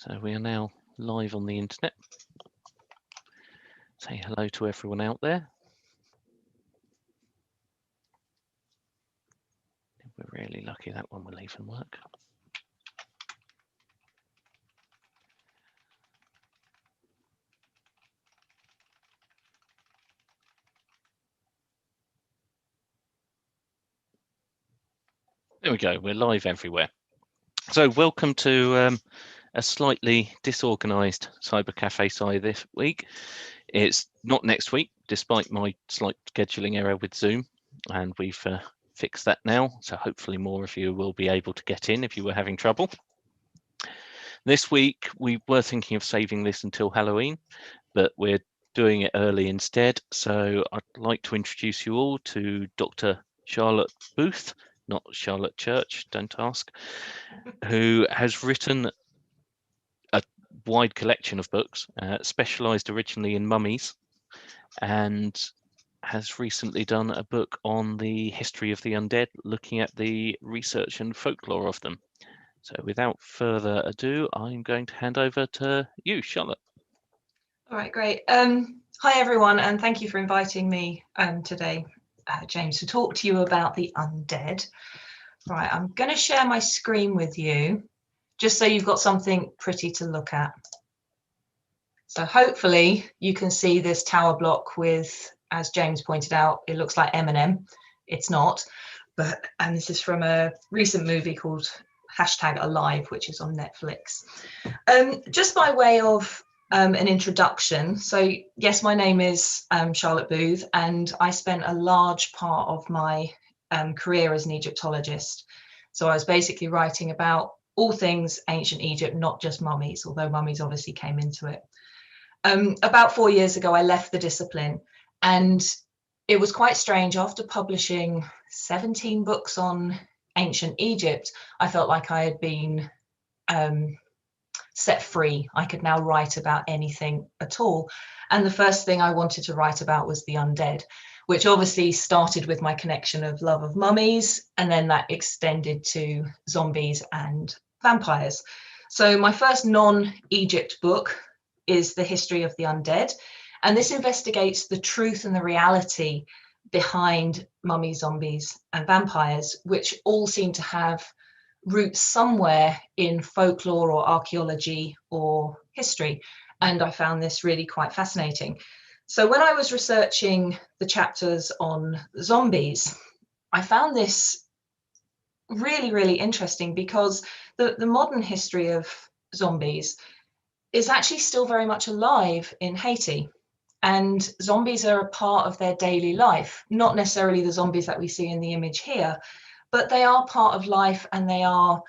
So we are now live on the internet. Say hello to everyone out there. We're really lucky that one will even work. There we go, we're live everywhere. So welcome to a slightly disorganised Cyber Cafe Sci this week. It's not next week, despite my slight scheduling error with Zoom, and we've fixed that now. So hopefully more of you will be able to get in if you were having trouble. This week, we were thinking of saving this until Halloween, but we're doing it early instead. So I'd like to introduce you all to Dr. Charlotte Booth, not Charlotte Church, don't ask, who has written a wide collection of books, specialised originally in mummies, and has recently done a book on the history of the undead, looking at the research and folklore of them. So without further ado, I'm going to hand over to you, Charlotte. All right, great. Hi, everyone, and thank you for inviting me today, James, to talk to you about the undead. Right, I'm going to share my screen with you, just so you've got something pretty to look at. So hopefully you can see this tower block with, as James pointed out, it looks like M&M. It's not, but and this is from a recent movie called #Alive, which is on Netflix. Just by way of an introduction. So yes, my name is Charlotte Booth, and I spent a large part of my career as an Egyptologist. So I was basically writing about all things ancient Egypt, not just mummies, although mummies obviously came into it. About 4 years ago, I left the discipline, and it was quite strange. After publishing 17 books on ancient Egypt, I felt like I had been set free. I could now write about anything at all. And the first thing I wanted to write about was the undead, which obviously started with my connection of love of mummies, and then that extended to zombies and vampires. So my first non-Egypt book is The History of the Undead, and this investigates the truth and the reality behind mummies, zombies, and vampires, which all seem to have roots somewhere in folklore or archaeology or history. And I found this really quite fascinating. So when I was researching the chapters on zombies, I found this really, really interesting, because the modern history of zombies is actually still very much alive in Haiti. And zombies are a part of their daily life, not necessarily the zombies that we see in the image here, but they are part of life, and they are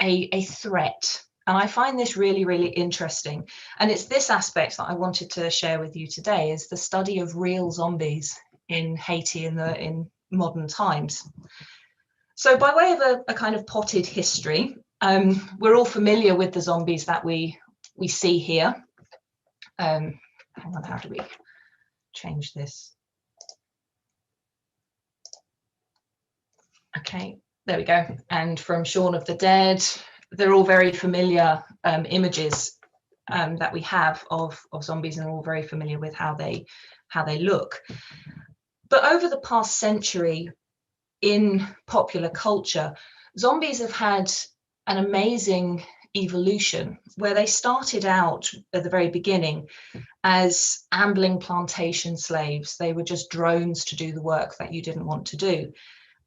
a threat. And I find this really, really interesting. And it's this aspect that I wanted to share with you today, is the study of real zombies in Haiti in modern times. So by way of a kind of potted history, we're all familiar with the zombies that we see here. Hang on, how do we change this? Okay, there we go. And from Shaun of the Dead, they're all very familiar images that we have of zombies, and are all very familiar with how they look. But over the past century, in popular culture, zombies have had an amazing evolution, where they started out at the very beginning as ambling plantation slaves. They were just drones to do the work that you didn't want to do.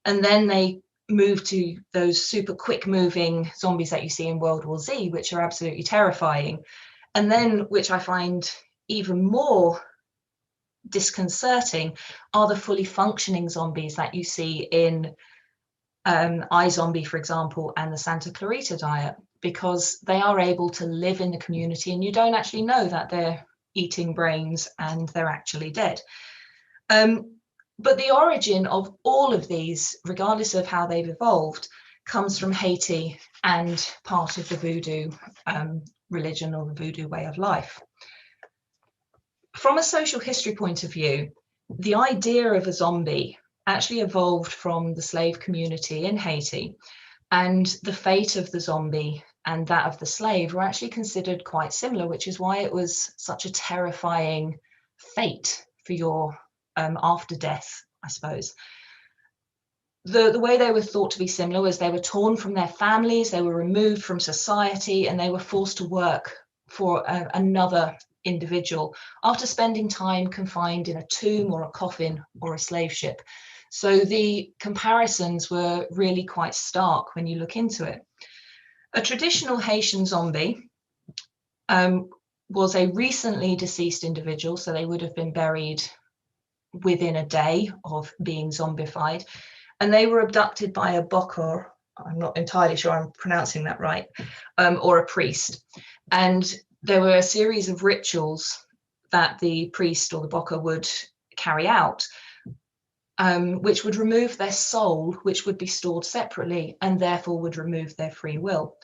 And then they moved to those super quick moving zombies that you see in World War Z, which are absolutely terrifying. And then, which I find even more disconcerting, are the fully functioning zombies that you see in iZombie, for example, and the Santa Clarita Diet, because they are able to live in the community, and you don't actually know that they're eating brains and they're actually dead. But the origin of all of these, regardless of how they've evolved, comes from Haiti and part of the voodoo religion, or the voodoo way of life. From a social history point of view, the idea of a zombie actually evolved from the slave community in Haiti, and the fate of the zombie and that of the slave were actually considered quite similar, which is why it was such a terrifying fate for your after death, I suppose. The way they were thought to be similar was they were torn from their families, they were removed from society, and they were forced to work for another individual after spending time confined in a tomb or a coffin or a slave ship. So the comparisons were really quite stark when you look into it. A traditional Haitian zombie was a recently deceased individual, so they would have been buried within a day of being zombified, and they were abducted by a bokor, I'm not entirely sure I'm pronouncing that right, or a priest. And there were a series of rituals that the priest or the bokor would carry out, which would remove their soul, which would be stored separately and therefore would remove their free will.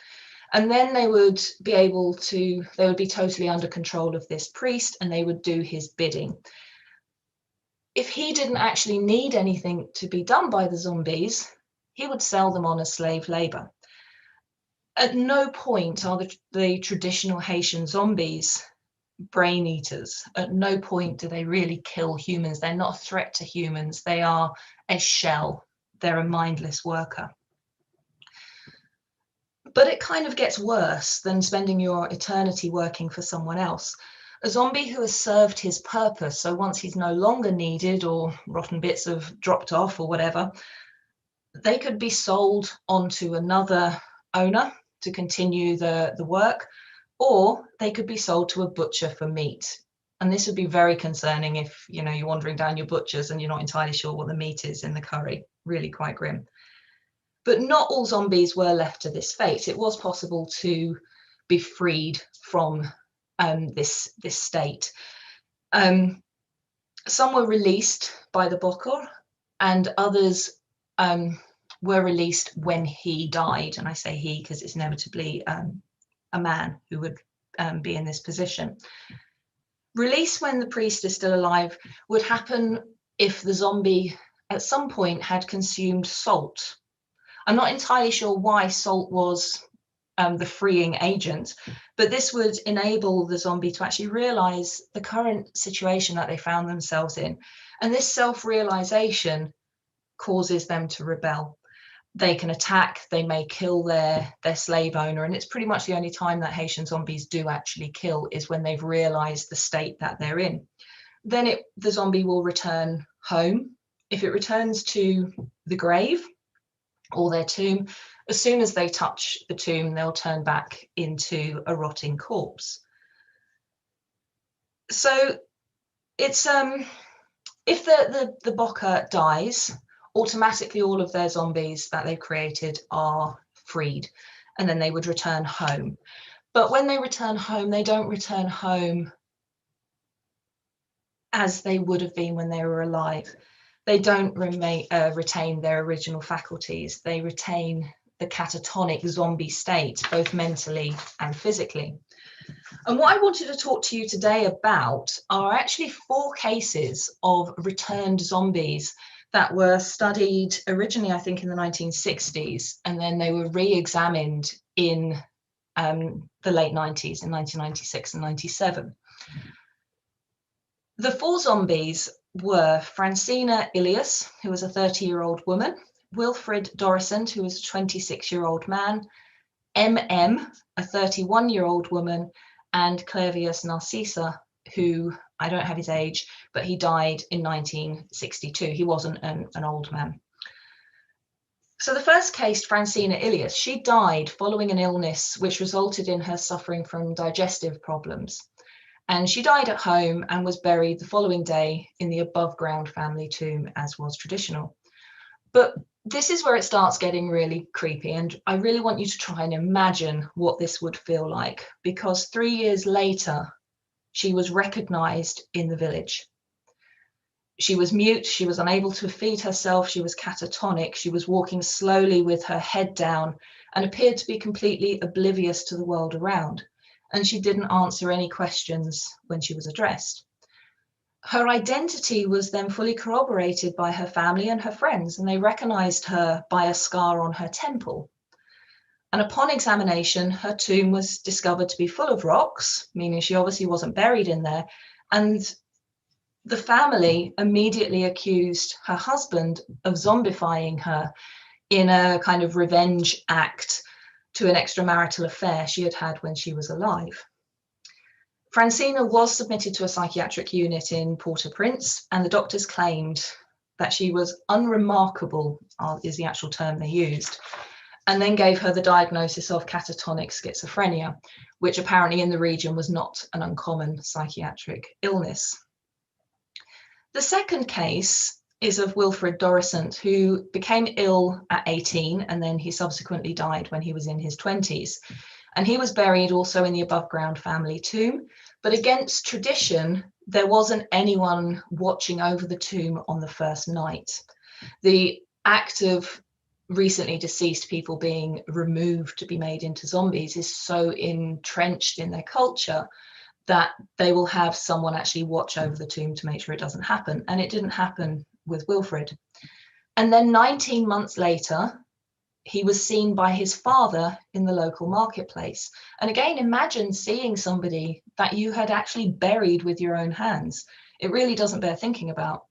And then they would be totally under control of this priest, and they would do his bidding. If he didn't actually need anything to be done by the zombies, he would sell them on as slave labor. At no point are the traditional Haitian zombies brain eaters. At no point do they really kill humans. They're not a threat to humans. They are a shell. They're a mindless worker. But it kind of gets worse than spending your eternity working for someone else. A zombie who has served his purpose, so once he's no longer needed or rotten bits have dropped off or whatever, they could be sold onto another owner to continue the work, or they could be sold to a butcher for meat. And this would be very concerning if you're wandering down your butchers and you're not entirely sure what the meat is in the curry. Really quite grim. But not all zombies were left to this fate. It was possible to be freed from this state. Some were released by the bokor, and others were released when he died. And I say he because it's inevitably a man who would be in this position. Release when the priest is still alive would happen if the zombie at some point had consumed salt. I'm not entirely sure why salt was the freeing agent, but this would enable the zombie to actually realize the current situation that they found themselves in. And this self-realization causes them to rebel. They can attack, they may kill their slave owner, and it's pretty much the only time that Haitian zombies do actually kill is when they've realized the state that they're in. Then the zombie will return home. If it returns to the grave or their tomb, as soon as they touch the tomb, they'll turn back into a rotting corpse. So it's if the bokor dies, automatically all of their zombies that they've created are freed, and then they would return home. But when they return home, they don't return home as they would have been when they were alive. They don't retain their original faculties. They retain the catatonic zombie state, both mentally and physically. And what I wanted to talk to you today about are actually 4 cases of returned zombies that were studied originally, I think, in the 1960s, and then they were re-examined in the late 90s, in 1996 and 97. The 4 zombies were Francina Ilias, who was a 30-year-old woman, Wilfred Dorrisson, who was a 26-year-old man, MM, a 31-year-old woman, and Clavius Narcissa, who, I don't have his age, but he died in 1962. He wasn't an old man. So the first case, Francina Ilias, she died following an illness which resulted in her suffering from digestive problems. And she died at home and was buried the following day in the above-ground family tomb, as was traditional. But this is where it starts getting really creepy, and I really want you to try and imagine what this would feel like, because 3 years later, she was recognized in the village. She was mute, she was unable to feed herself, she was catatonic, she was walking slowly with her head down and appeared to be completely oblivious to the world around. And she didn't answer any questions when she was addressed. Her identity was then fully corroborated by her family and her friends, and they recognized her by a scar on her temple. And upon examination, her tomb was discovered to be full of rocks, meaning she obviously wasn't buried in there. And the family immediately accused her husband of zombifying her in a kind of revenge act to an extramarital affair she had had when she was alive. Francina was submitted to a psychiatric unit in Port-au-Prince, and the doctors claimed that she was unremarkable, is the actual term they used, and then gave her the diagnosis of catatonic schizophrenia, which apparently in the region was not an uncommon psychiatric illness. The second case is of Wilfred Dorrisant, who became ill at 18, and then he subsequently died when he was in his 20s. And he was buried also in the above ground family tomb, but against tradition, there wasn't anyone watching over the tomb on the first night. The act of recently deceased people being removed to be made into zombies is so entrenched in their culture that they will have someone actually watch over the tomb to make sure it doesn't happen. And it didn't happen with Wilfred. And then 19 months later, he was seen by his father in the local marketplace. And again, imagine seeing somebody that you had actually buried with your own hands. It really doesn't bear thinking about.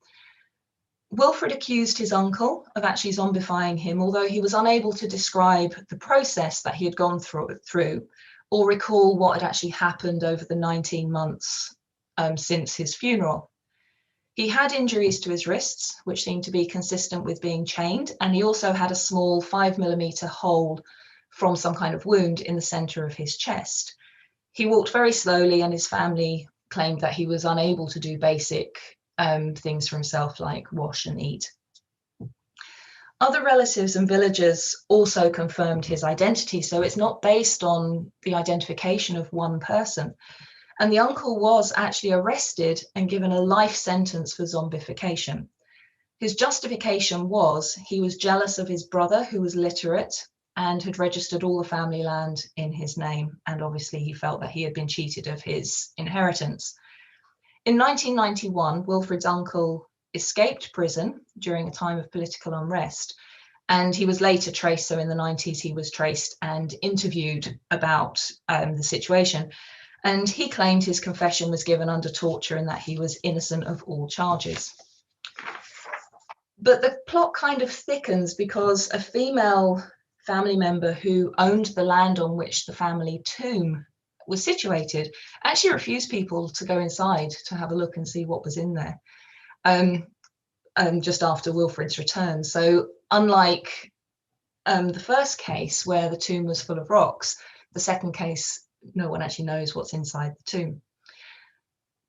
Wilfred accused his uncle of actually zombifying him, although he was unable to describe the process that he had gone through or recall what had actually happened over the 19 months since his funeral. He had injuries to his wrists, which seemed to be consistent with being chained, and he also had a small 5mm hole from some kind of wound in the center of his chest. He walked very slowly, and his family claimed that he was unable to do basic things for himself, like wash and eat. Other relatives and villagers also confirmed his identity, so it's not based on the identification of one person. And the uncle was actually arrested and given a life sentence for zombification. His justification was he was jealous of his brother, who was literate and had registered all the family land in his name. And obviously he felt that he had been cheated of his inheritance. In 1991, Wilfred's uncle escaped prison during a time of political unrest. And he was later traced, so in the 90s, he was traced and interviewed about the situation. And he claimed his confession was given under torture and that he was innocent of all charges. But the plot kind of thickens because a female family member who owned the land on which the family tomb was situated actually refused people to go inside to have a look and see what was in there just after Wilfred's return. So unlike the first case where the tomb was full of rocks, the second case, no one actually knows what's inside the tomb.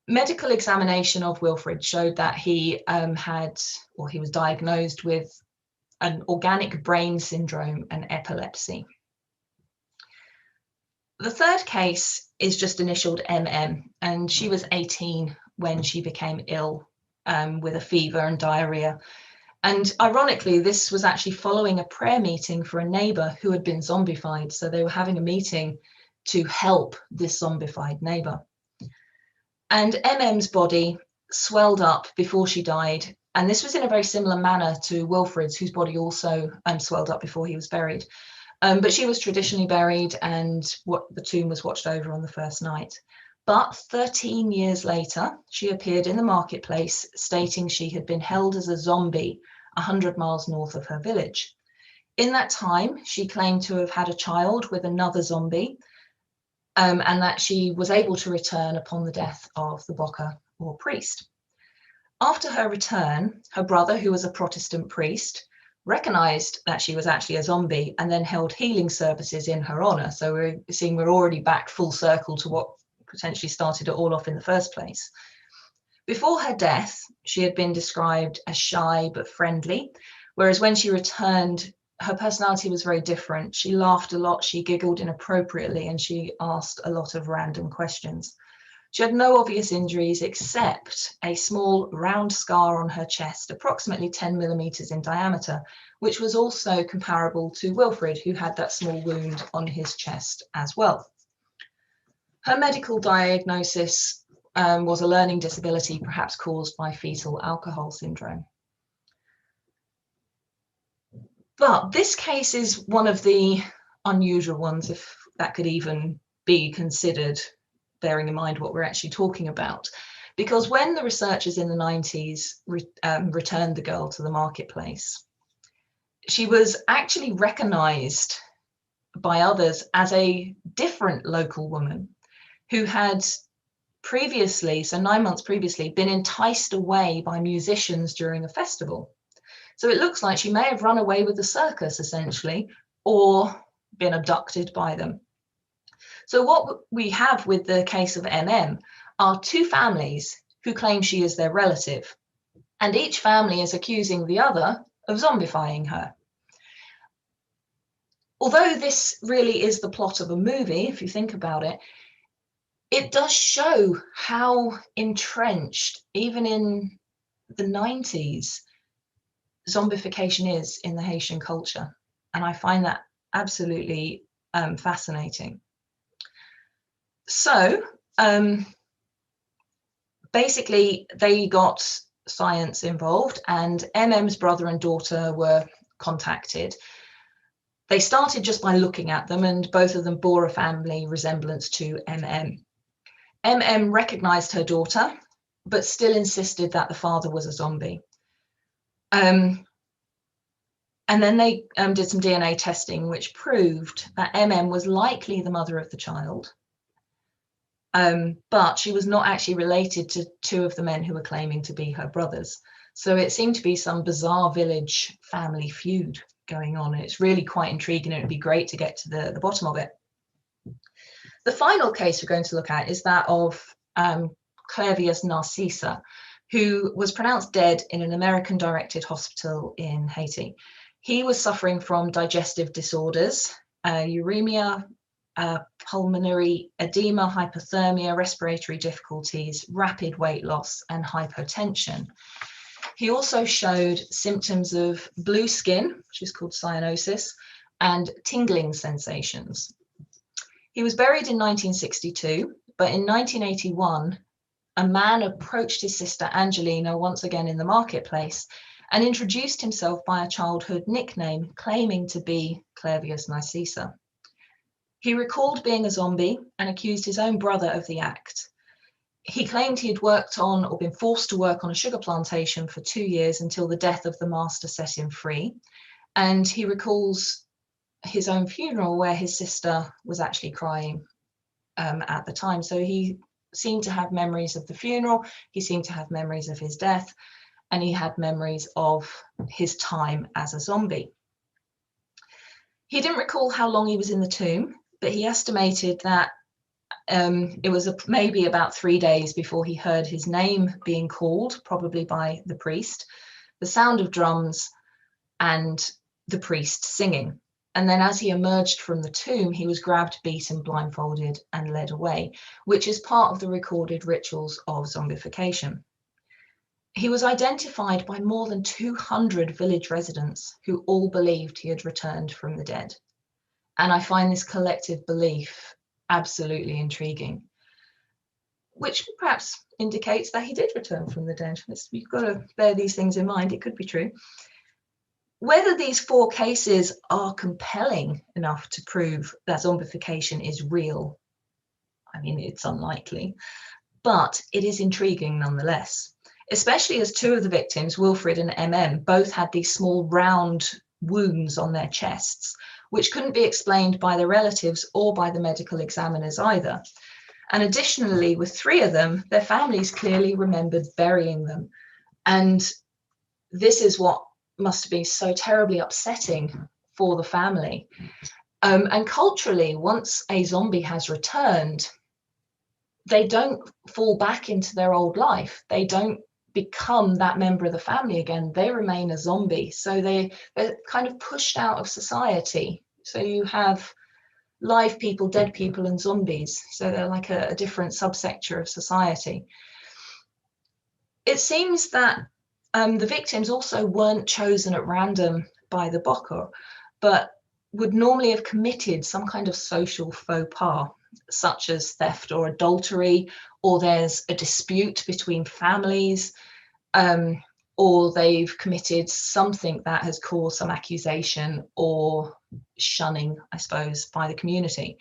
Medical examination of Wilfred showed that he he was diagnosed with an organic brain syndrome and epilepsy. The third case is just initialed MM, and she was 18 when she became ill with a fever and diarrhea. And ironically, this was actually following a prayer meeting for a neighbor who had been zombified. So they were having a meeting to help this zombified neighbor. And MM's body swelled up before she died. And this was in a very similar manner to Wilfred's, whose body also swelled up before he was buried. But she was traditionally buried, and the tomb was watched over on the first night. But 13 years later, she appeared in the marketplace stating she had been held as a zombie 100 miles north of her village. In that time, she claimed to have had a child with another zombie, and that she was able to return upon the death of the Boka or priest. After her return, her brother, who was a Protestant priest, recognized that she was actually a zombie and then held healing services in her honor. So we're already back full circle to what potentially started it all off in the first place. Before her death, she had been described as shy but friendly, whereas when she returned, her personality was very different. She laughed a lot, she giggled inappropriately, and she asked a lot of random questions. She had no obvious injuries except a small round scar on her chest, approximately 10 millimeters in diameter, which was also comparable to Wilfred, who had that small wound on his chest as well. Her medical diagnosis was a learning disability, perhaps caused by fetal alcohol syndrome. But this case is one of the unusual ones, if that could even be considered, bearing in mind what we're actually talking about. Because when the researchers in the 90s returned the girl to the marketplace, she was actually recognized by others as a different local woman who had previously, so 9 months previously, been enticed away by musicians during a festival. So it looks like she may have run away with the circus, essentially, or been abducted by them. So what we have with the case of MM are two families who claim she is their relative, and each family is accusing the other of zombifying her. Although this really is the plot of a movie, if you think about it, it does show how entrenched, even in the 90s, zombification is in the Haitian culture. And I find that absolutely fascinating. So basically, they got science involved, and MM's brother and daughter were contacted. They started just by looking at them, and both of them bore a family resemblance to MM. MM recognized her daughter, but still insisted that the father was a zombie. And then they did some DNA testing, which proved that MM was likely the mother of the child, but she was not actually related to two of the men who were claiming to be her brothers. So it seemed to be some bizarre village family feud going on, and it's really quite intriguing, and it'd be great to get to the bottom of it. The final case we're going to look at is that of Clairvius Narcissa, who was pronounced dead in an American-directed hospital in Haiti. He was suffering from digestive disorders, uremia, pulmonary edema, hypothermia, respiratory difficulties, rapid weight loss, and hypotension. He also showed symptoms of blue skin, which is called cyanosis, and tingling sensations. He was buried in 1962, but in 1981, a man approached his sister Angelina, once again in the marketplace, and introduced himself by a childhood nickname, claiming to be Clairvius Narcissa. He recalled being a zombie and accused his own brother of the act. He claimed he had worked on or been forced to work on a sugar plantation for 2 years until the death of the master set him free. And he recalls his own funeral where his sister was actually crying at the time. So he seemed to have memories of the funeral, he seemed to have memories of his death, and he had memories of his time as a zombie. He didn't recall how long he was in the tomb, but he estimated that it was maybe about 3 days before he heard his name being called, probably by the priest, the sound of drums, and the priest singing. And then as he emerged from the tomb, he was grabbed, beaten, blindfolded, and led away, which is part of the recorded rituals of zombification. He was identified by more than 200 village residents who all believed he had returned from the dead. And I find this collective belief absolutely intriguing, which perhaps indicates that he did return from the dead. You've got to bear these things in mind. It could be true. Whether these 4 cases are compelling enough to prove that zombification is real, I mean, it's unlikely, but it is intriguing nonetheless, especially as 2 of the victims, Wilfred and MM, both had these small round wounds on their chests, which couldn't be explained by their relatives or by the medical examiners either. And additionally, with 3 of them, their families clearly remembered burying them. And this is what must be so terribly upsetting for the family. And culturally, once a zombie has returned, they don't fall back into their old life. They don't become that member of the family again. They remain a zombie. So they're kind of pushed out of society. So you have live people, dead people, and zombies. So they're like a different subsector of society. It seems that the victims also weren't chosen at random by the Boko, but would normally have committed some kind of social faux pas, such as theft or adultery, or there's a dispute between families. or they've committed something that has caused some accusation or shunning, I suppose, by the community.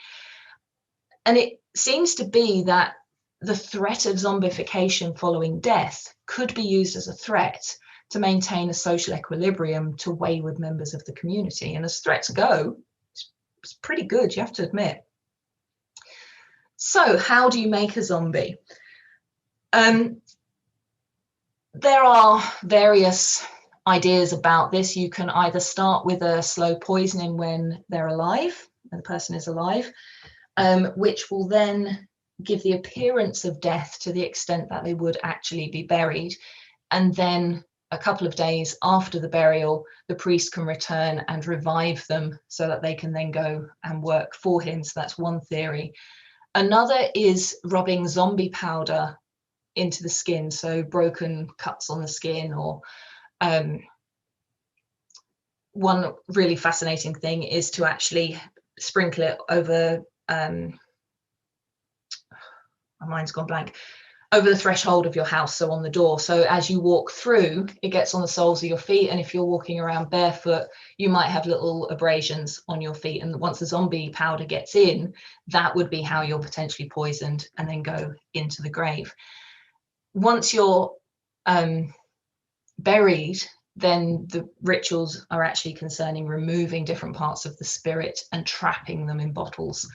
And it seems to be that the threat of zombification following death could be used as a threat to maintain a social equilibrium to wayward members of the community. And as threats go, it's pretty good, you have to admit. So how do you make a zombie? There are various ideas about this. You can either start with a slow poisoning when they're alive, when the person is alive, which will then give the appearance of death to the extent that they would actually be buried. And then a couple of days after the burial, the priest can return and revive them so that they can then go and work for him. So that's one theory. Another is rubbing zombie powder into the skin, so broken cuts on the skin, or one really fascinating thing is to actually sprinkle it over, my mind's gone blank, over the threshold of your house, so on the door. So as you walk through, it gets on the soles of your feet, and if you're walking around barefoot, you might have little abrasions on your feet. And once the zombie powder gets in, that would be how you're potentially poisoned and then go into the grave. Once you're buried, then the rituals are actually concerning removing different parts of the spirit and trapping them in bottles.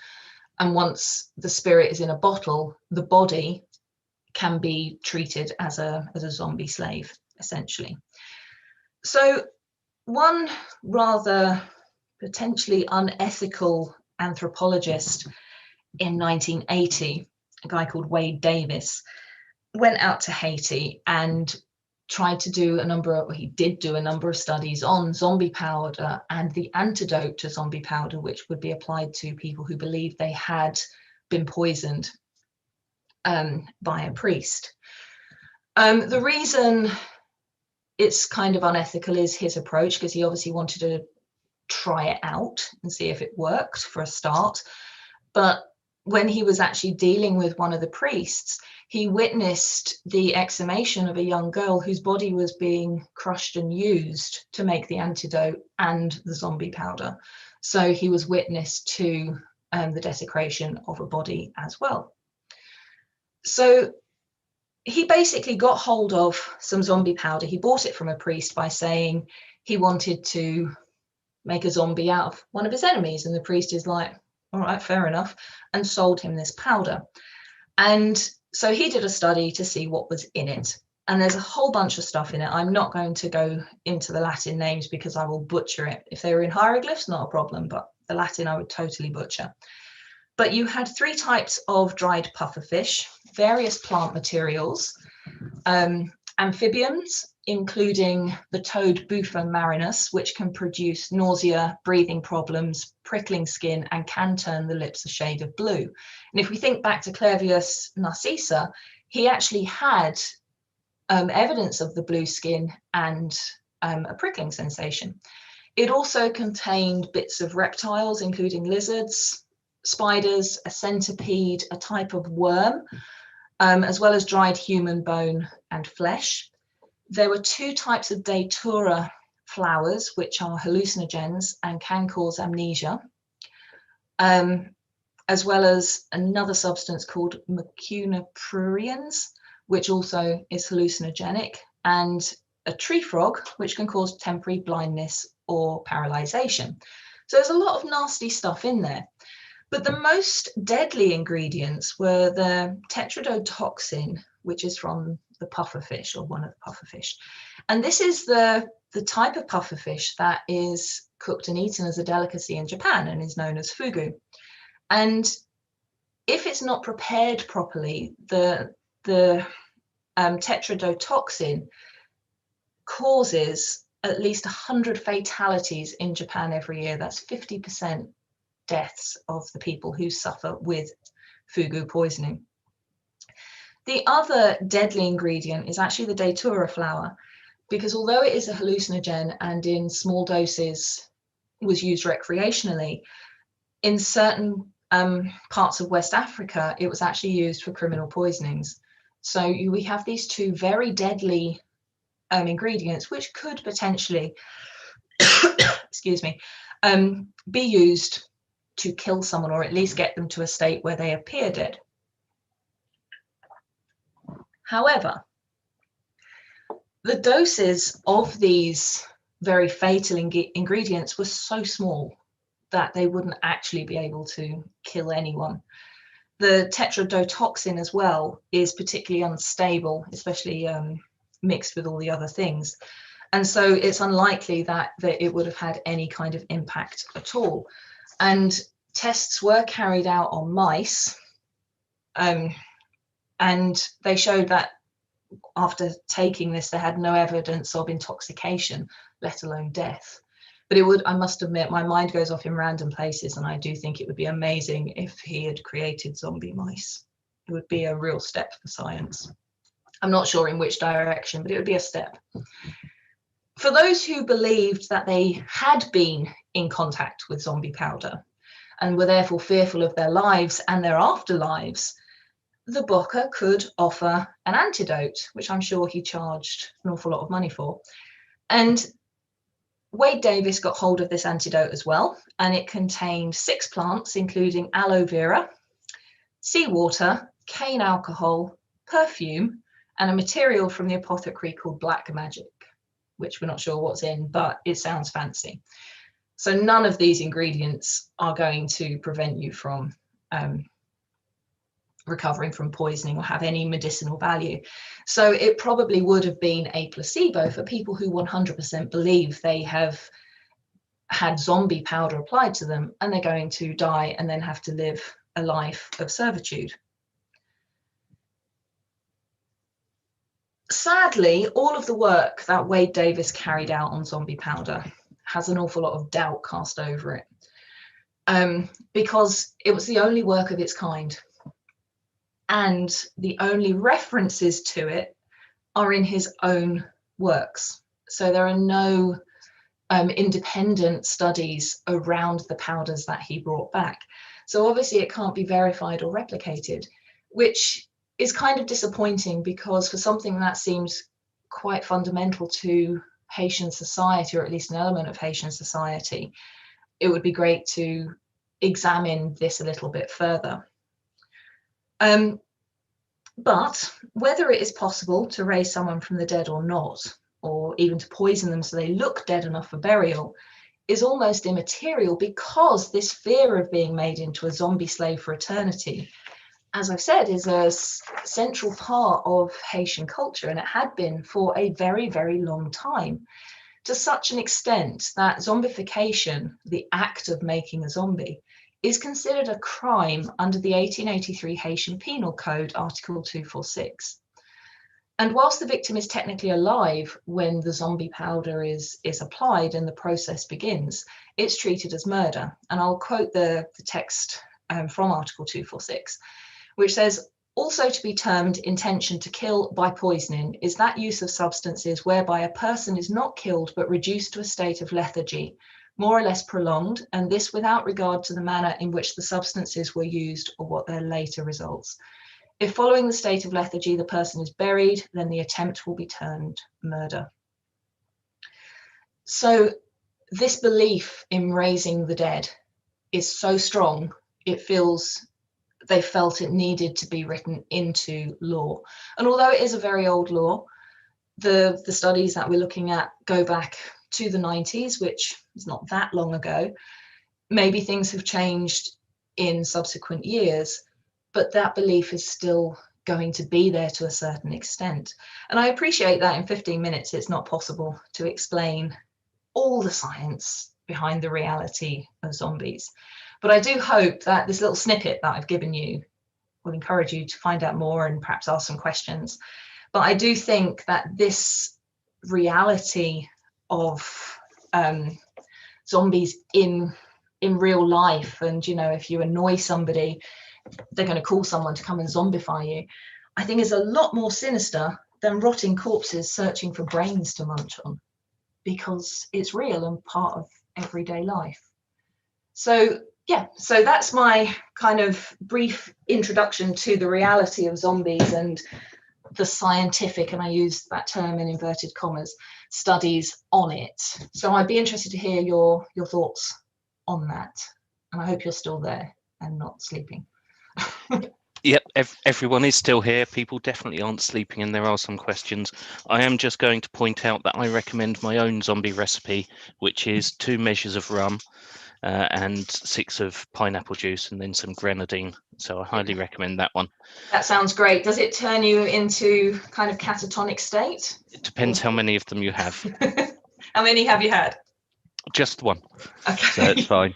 And once the spirit is in a bottle, the body can be treated as a zombie slave, essentially. So one rather potentially unethical anthropologist in 1980, a guy called Wade Davis, went out to Haiti and tried to do he did do a number of studies on zombie powder and the antidote to zombie powder, which would be applied to people who believed they had been poisoned by a priest. The reason it's kind of unethical is his approach, because he obviously wanted to try it out and see if it worked for a start. But when he was actually dealing with one of the priests, he witnessed the exhumation of a young girl whose body was being crushed and used to make the antidote and the zombie powder. So he was witness to the desecration of a body as well. So he basically got hold of some zombie powder. He bought it from a priest by saying he wanted to make a zombie out of one of his enemies. And the priest is like, all right, fair enough, and sold him this powder. And so he did a study to see what was in it. And there's a whole bunch of stuff in it. I'm not going to go into the Latin names because I will butcher it. If they were in hieroglyphs, not a problem, but the Latin I would totally butcher. But you had 3 types of dried pufferfish, various plant materials, amphibians, including the toad Buffa marinus, which can produce nausea, breathing problems, prickling skin, and can turn the lips a shade of blue. And if we think back to Clairvius Narcissa, he actually had evidence of the blue skin and a prickling sensation. It also contained bits of reptiles, including lizards, spiders, a centipede, a type of worm, as well as dried human bone and flesh. There were 2 types of datura flowers, which are hallucinogens and can cause amnesia, as well as another substance called mucuna pruriens, which also is hallucinogenic, and a tree frog, which can cause temporary blindness or paralyzation. So there's a lot of nasty stuff in there. But the most deadly ingredients were the tetrodotoxin, which is from the pufferfish, or one of the pufferfish. And this is the type of pufferfish that is cooked and eaten as a delicacy in Japan and is known as fugu. And if it's not prepared properly, the tetrodotoxin causes at least 100 fatalities in Japan every year. That's 50% deaths of the people who suffer with fugu poisoning. The other deadly ingredient is actually the datura flower, because although it is a hallucinogen and in small doses was used recreationally, in certain parts of West Africa, it was actually used for criminal poisonings. So we have these 2 very deadly ingredients which could potentially, excuse me, be used to kill someone, or at least get them to a state where they appear dead. However, the doses of these very fatal ingredients were so small that they wouldn't actually be able to kill anyone. The tetrodotoxin as well is particularly unstable, especially mixed with all the other things. And so it's unlikely that it would have had any kind of impact at all. And tests were carried out on mice, and they showed that after taking this, they had no evidence of intoxication, let alone death. But it would, I must admit, my mind goes off in random places, and I do think it would be amazing if he had created zombie mice. It would be a real step for science. I'm not sure in which direction, but it would be a step. For those who believed that they had been in contact with zombie powder and were therefore fearful of their lives and their afterlives, the booker could offer an antidote, which I'm sure he charged an awful lot of money for. And Wade Davis got hold of this antidote as well, and it contained 6 plants, including aloe vera, seawater, cane alcohol, perfume, and a material from the apothecary called black magic, which we're not sure what's in, but it sounds fancy. So none of these ingredients are going to prevent you from recovering from poisoning or have any medicinal value. So it probably would have been a placebo for people who 100% believe they have had zombie powder applied to them and they're going to die and then have to live a life of servitude. Sadly, all of the work that Wade Davis carried out on zombie powder has an awful lot of doubt cast over it, because it was the only work of its kind. And the only references to it are in his own works. So there are no independent studies around the powders that he brought back. So obviously it can't be verified or replicated, which is kind of disappointing, because for something that seems quite fundamental to Haitian society, or at least an element of Haitian society, it would be great to examine this a little bit further. But whether it is possible to raise someone from the dead or not, or even to poison them so they look dead enough for burial, is almost immaterial, because this fear of being made into a zombie slave for eternity, as I've said, is a central part of Haitian culture, and it had been for a very, very long time, to such an extent that zombification, the act of making a zombie, is considered a crime under the 1883 Haitian Penal Code, Article 246. And whilst the victim is technically alive when the zombie powder is applied and the process begins, it's treated as murder. And I'll quote the text from Article 246, which says, "Also to be termed intention to kill by poisoning is that use of substances whereby a person is not killed but reduced to a state of lethargy, more or less prolonged, and this without regard to the manner in which the substances were used or what their later results. If following the state of lethargy the person is buried, then the attempt will be termed murder." So this belief in raising the dead is so strong, they felt it needed to be written into law. And although it is a very old law, the studies that we're looking at go back to the 90s, which is not that long ago. Maybe things have changed in subsequent years, but that belief is still going to be there to a certain extent. And I appreciate that in 15 minutes, it's not possible to explain all the science behind the reality of zombies. But I do hope that this little snippet that I've given you will encourage you to find out more and perhaps ask some questions. But I do think that this reality of zombies in real life, and if you annoy somebody, they're going to call someone to come and zombify you, I think is a lot more sinister than rotting corpses searching for brains to munch on, because it's real and part of everyday life. So that's my kind of brief introduction to the reality of zombies and the scientific, and I use that term in inverted commas, studies on it. So I'd be interested to hear your thoughts on that. And I hope you're still there and not sleeping. Yep, everyone is still here. People definitely aren't sleeping, and there are some questions. I am just going to point out that I recommend my own zombie recipe, which is 2 measures of rum and 6 of pineapple juice, and then some grenadine. So I highly recommend that one. That sounds great. Does it turn you into kind of catatonic state? It depends how many of them you have. How many have you had? Just 1. Okay. So it's fine.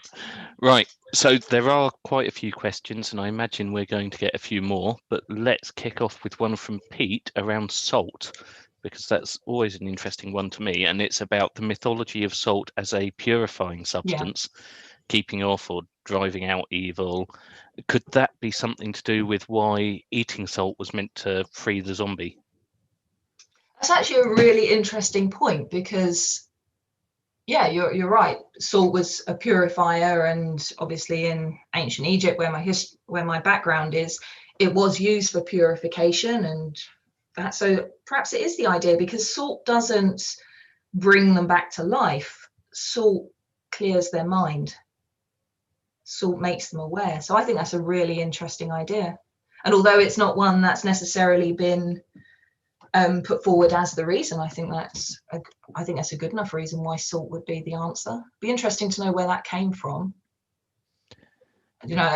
Right. So there are quite a few questions, and I imagine we're going to get a few more, but let's kick off with one from Pete around salt, because that's always an interesting one to me. And it's about the mythology of salt as a purifying substance, keeping off or driving out evil. Could that be something to do with why eating salt was meant to free the zombie? That's actually a really interesting point, because yeah, you're right. Salt was a purifier, and obviously in ancient Egypt, where my background is, it was used for purification, and that. So perhaps it is the idea, because salt doesn't bring them back to life. Salt clears their mind. Salt makes them aware. So I think that's a really interesting idea. And although it's not one that's necessarily been put forward as the reason, I think that's a good enough reason why salt would be the answer. Be interesting to know where that came from. You know,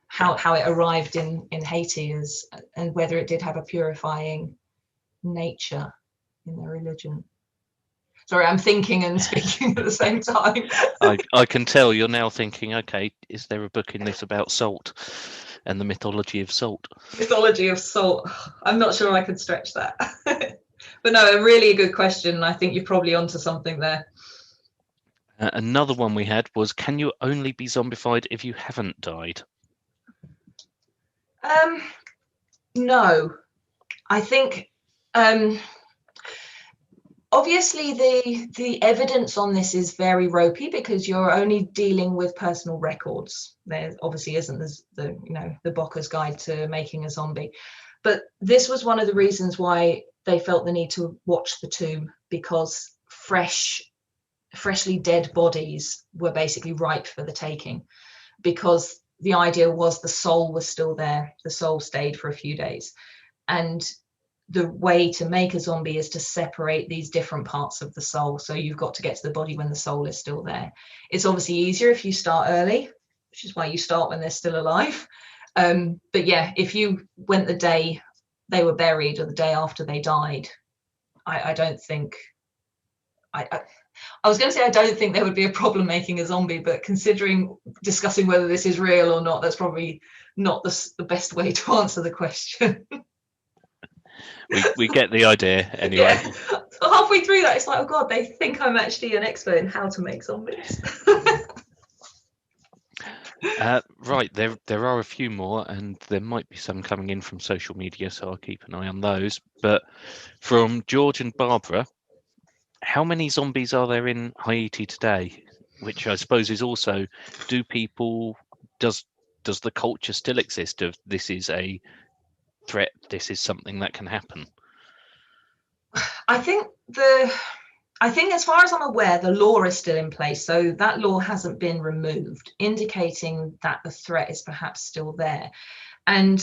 how it arrived in Haiti, and whether it did have a purifying nature in their religion. Sorry, I'm thinking and speaking at the same time. I can tell you're now thinking, okay, is there a book in this about salt and the mythology of salt? Mythology of salt. I'm not sure I could stretch that. But no, a really good question. I think you're probably onto something there. Another one we had was, can you only be zombified if you haven't died? No, I think obviously the evidence on this is very ropey, because you're only dealing with personal records. There obviously isn't the Bocker's Guide to Making a Zombie, but this was one of the reasons why they felt the need to watch the tomb, because freshly dead bodies were basically ripe for the taking, because the idea was the soul was still there. The soul stayed for a few days, and the way to make a zombie is to separate these different parts of the soul. So you've got to get to the body when the soul is still there. It's obviously easier if you start early, which is why you start when they're still alive. But yeah, if you went the day they were buried or the day after they died, I don't think I was going to say I don't think there would be a problem making a zombie, but discussing whether this is real or not, that's probably not the best way to answer the question. We get the idea anyway. Yeah. So halfway through that, it's like, oh god, they think I'm actually an expert in how to make zombies. Right, there are a few more, and there might be some coming in from social media, so I'll keep an eye on those. But from George and Barbara, how many zombies are there in Haiti today? Which I suppose is also, does the culture still exist of this is a threat, this is something that can happen? I think as far as I'm aware, the law is still in place, so that law hasn't been removed, indicating that the threat is perhaps still there. And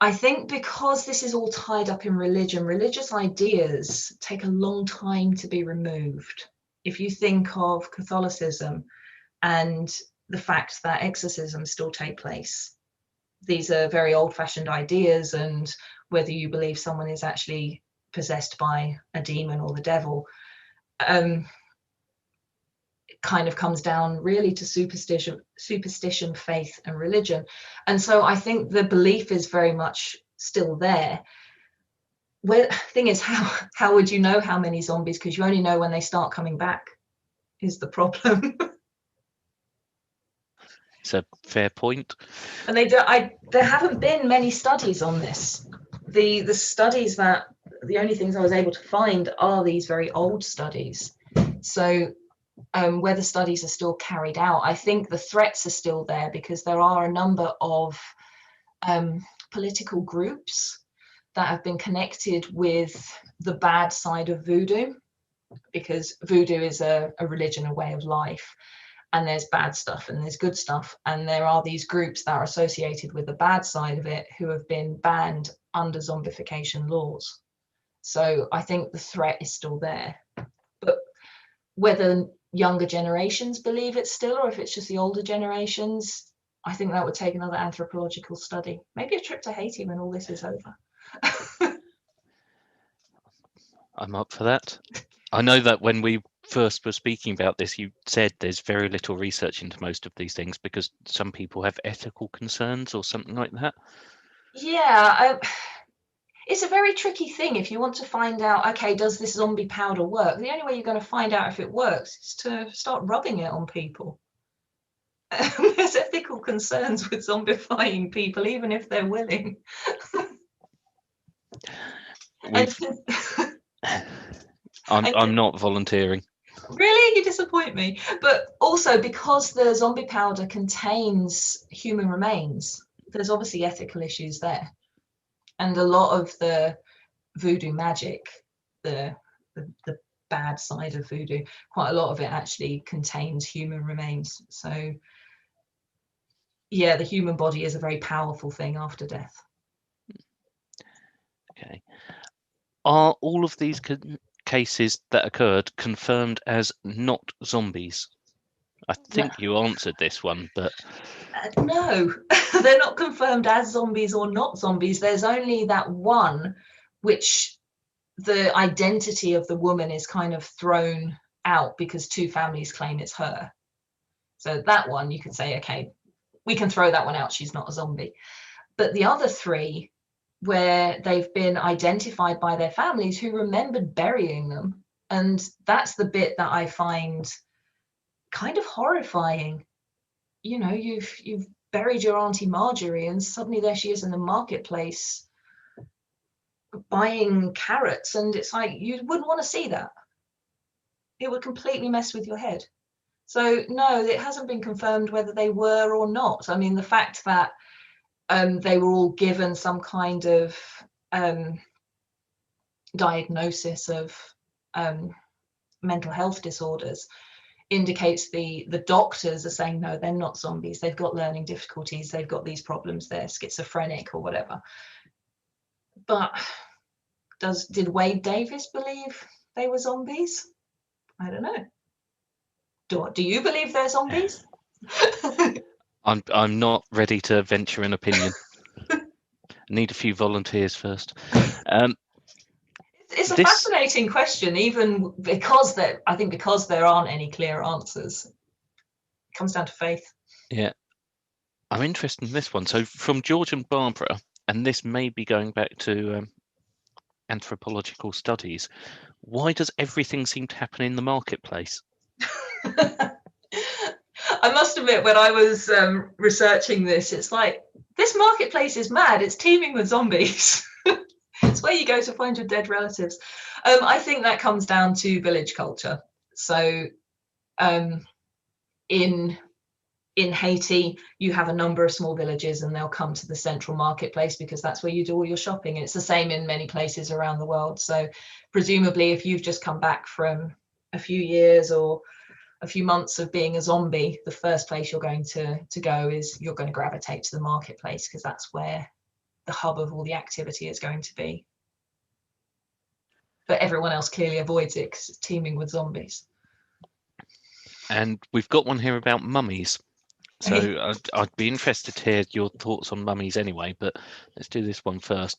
I think because this is all tied up in religion, religious ideas take a long time to be removed. If you think of Catholicism and the fact that exorcisms still take place, these are very old-fashioned ideas, and whether you believe someone is actually possessed by a demon or the devil, it kind of comes down really to superstition, faith, and religion. And so I think the belief is very much still there. Well, thing is, how would you know how many zombies? Because you only know when they start coming back, is the problem. It's a fair point. And there haven't been many studies on this. The studies the only things I was able to find are these very old studies. So where the studies are still carried out, I think the threats are still there, because there are a number of political groups that have been connected with the bad side of voodoo, because voodoo is a religion, a way of life, and there's bad stuff and there's good stuff, and there are these groups that are associated with the bad side of it who have been banned under zombification laws. So I think the threat is still there, but whether younger generations believe it still, or if it's just the older generations, I think that would take another anthropological study, maybe a trip to Haiti when all this is over. I'm up for that. I know that when we first were speaking about this, you said there's very little research into most of these things because some people have ethical concerns or something like that. Yeah, it's a very tricky thing. If you want to find out, okay, does this zombie powder work? The only way you're going to find out if it works is to start rubbing it on people. There's ethical concerns with zombifying people, even if they're willing. I'm not volunteering. Really, you disappoint me. But also, because the zombie powder contains human remains, there's obviously ethical issues there. And a lot of the voodoo magic, the bad side of voodoo, quite a lot of it actually contains human remains. So yeah, the human body is a very powerful thing after death. Okay. Are all of these cases that occurred confirmed as not zombies? I think you answered this one, but no, they're not confirmed as zombies or not zombies. There's only that one which the identity of the woman is kind of thrown out because two families claim it's her. So that one you could say, okay, we can throw that one out, she's not a zombie. But the other three, where they've been identified by their families who remembered burying them, and that's the bit that I find kind of horrifying. You know, you've buried your Auntie Marjorie and suddenly there she is in the marketplace buying carrots, and it's like, you wouldn't want to see that. It would completely mess with your head. So no, it hasn't been confirmed whether they were or not. I mean, the fact that they were all given some kind of diagnosis of mental health disorders indicates the doctors are saying, no, they're not zombies, they've got learning difficulties, they've got these problems, they're schizophrenic or whatever. But did Wade Davis believe they were zombies? I don't know. Do you believe they're zombies? I'm not ready to venture an opinion. Need a few volunteers first. It's a fascinating question, even because there aren't any clear answers. It comes down to faith. Yeah, I'm interested in this one. So from George and Barbara, and this may be going back to anthropological studies, why does everything seem to happen in the marketplace? I must admit, when I was researching this, it's like, this marketplace is mad. It's teeming with zombies. It's where you go to find your dead relatives. I think that comes down to village culture. So in Haiti, you have a number of small villages and they'll come to the central marketplace because that's where you do all your shopping. And it's the same in many places around the world. So presumably, if you've just come back from a few years or a few months of being a zombie, the first place you're going to go is you're going to gravitate to the marketplace because that's where the hub of all the activity is going to be. But everyone else clearly avoids it because it's teeming with zombies. And we've got one here about mummies. So I'd be interested to hear your thoughts on mummies anyway, but let's do this one first.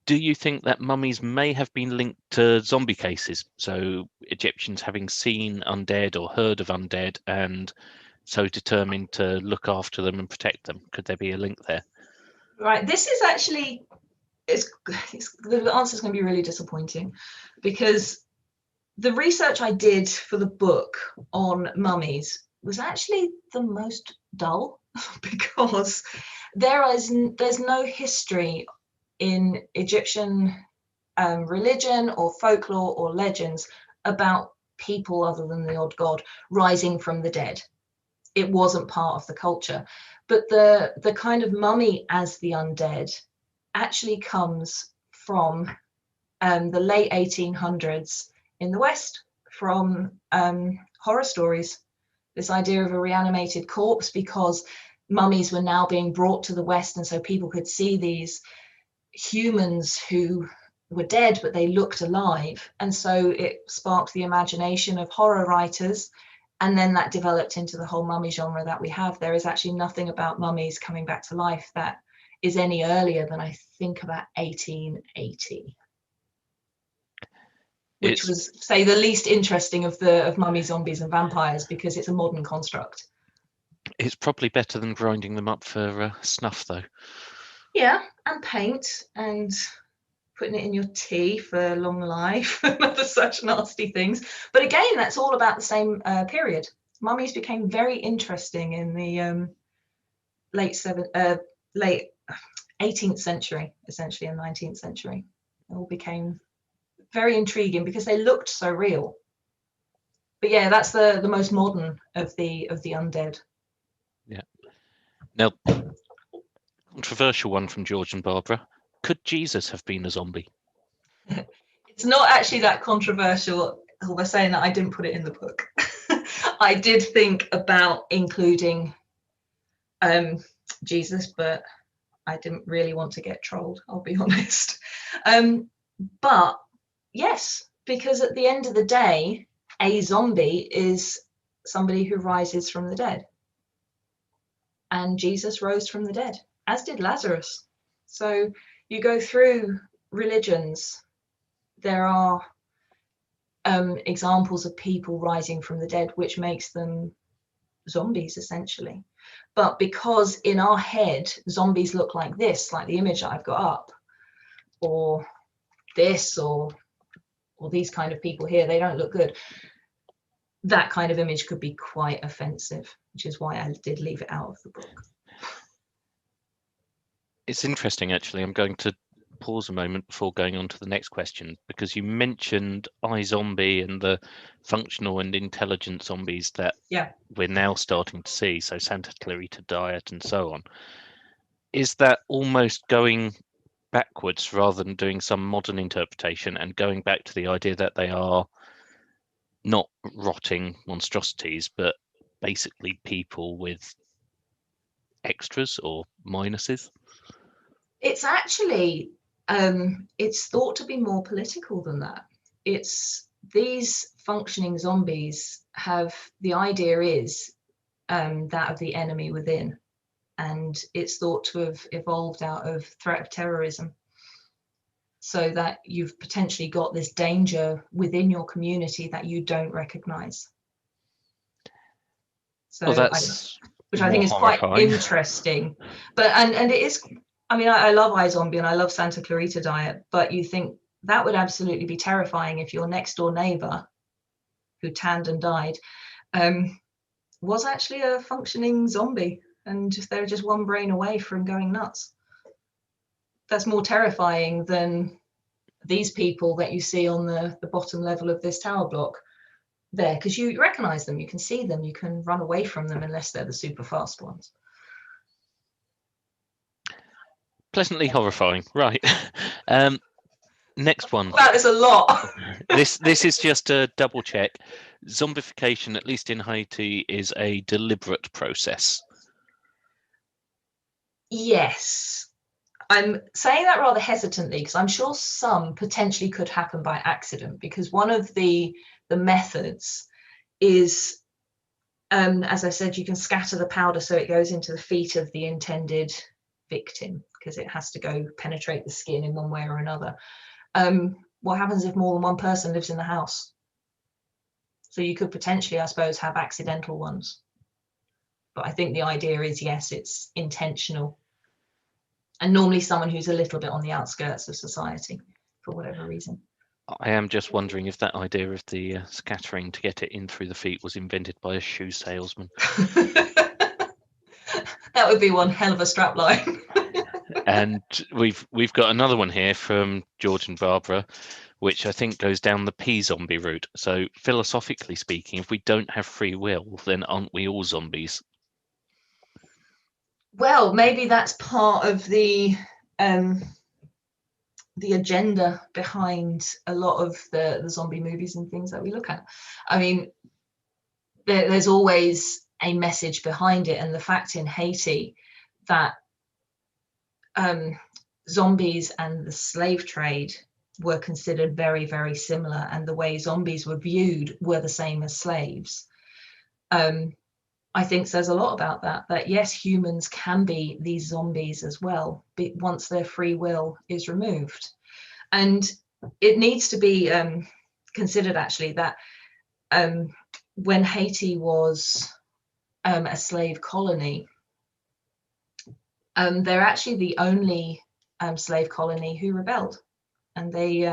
Do you think that mummies may have been linked to zombie cases? So Egyptians having seen undead or heard of undead and so determined to look after them and protect them. Could there be a link there? Right, this is actually, the answer is going to be really disappointing because the research I did for the book on mummies was actually the most dull because there's no history in Egyptian religion or folklore or legends about people other than the odd god rising from the dead. it wasn't part of the culture. But the kind of mummy as the undead actually comes from the late 1800s in the West, from horror stories. This idea of a reanimated corpse, because mummies were now being brought to the West, and so people could see these humans who were dead but they looked alive, and so it sparked the imagination of horror writers, and then that developed into the whole mummy genre that we have. There is actually nothing about mummies coming back to life that is any earlier than, I think, about 1880, which was, say, the least interesting of mummy, zombies and vampires, because it's a modern construct. It's probably better than grinding them up for snuff, though. Yeah, and paint, and putting it in your tea for long life and other such nasty things. But again, that's all about the same period. Mummies became very interesting in the late 18th century, essentially, and 19th century. It all became very intriguing because they looked so real. But yeah, that's the most modern of the undead. Yeah. Now, controversial one from George and Barbara. Could Jesus have been a zombie? It's not actually that controversial, although saying that I didn't put it in the book. I did think about including Jesus, but I didn't really want to get trolled, I'll be honest. But yes, because at the end of the day, a zombie is somebody who rises from the dead. And Jesus rose from the dead, as did Lazarus. So you go through religions, there are examples of people rising from the dead, which makes them zombies, essentially. But because in our head, zombies look like this, like the image that I've got up, or this, or these kind of people here, they don't look good. That kind of image could be quite offensive, which is why I did leave it out of the book. It's interesting, actually. I'm going to pause a moment before going on to the next question, because you mentioned iZombie and the functional and intelligent zombies that we're now starting to see, so Santa Clarita Diet and so on. Is that almost going backwards rather than doing some modern interpretation and going back to the idea that they are not rotting monstrosities, but basically people with extras or minuses? It's actually, it's thought to be more political than that. It's these functioning zombies have, the idea is that of the enemy within. And it's thought to have evolved out of threat of terrorism. So that you've potentially got this danger within your community that you don't recognize. So well, that's which I think is quite interesting. But and it is, I mean, I love iZombie and I love Santa Clarita Diet, but you think that would absolutely be terrifying if your next door neighbor, who tanned and died, was actually a functioning zombie, and they're just one brain away from going nuts. That's more terrifying than these people that you see on the bottom level of this tower block there, because you recognize them, you can see them, you can run away from them unless they're the super fast ones. Pleasantly horrifying, right? Next one. That is a lot. This is just a double check. Zombification, at least in Haiti, is a deliberate process. Yes. I'm saying that rather hesitantly because I'm sure some potentially could happen by accident, because one of the methods is, as I said, you can scatter the powder so it goes into the feet of the intended victim, because it has to go penetrate the skin in one way or another. What happens if more than one person lives in the house? So you could potentially, I suppose, have accidental ones. But I think the idea is, yes, it's intentional. And normally someone who's a little bit on the outskirts of society for whatever reason. I am just wondering if that idea of the scattering to get it in through the feet was invented by a shoe salesman. That would be one hell of a strapline. And we've got another one here from George and Barbara. which I think goes down the P-zombie route. So philosophically speaking, if we don't have free will, then aren't we all zombies? Well, maybe that's part of the agenda behind a lot of the zombie movies and things that we look at. I mean, there's always a message behind it, and the fact in Haiti that zombies and the slave trade were considered very, very similar, and the way zombies were viewed were the same as slaves, I think says a lot about that yes, humans can be these zombies as well, once their free will is removed. And it needs to be considered actually that when Haiti was a slave colony, they're actually the only slave colony who rebelled, and they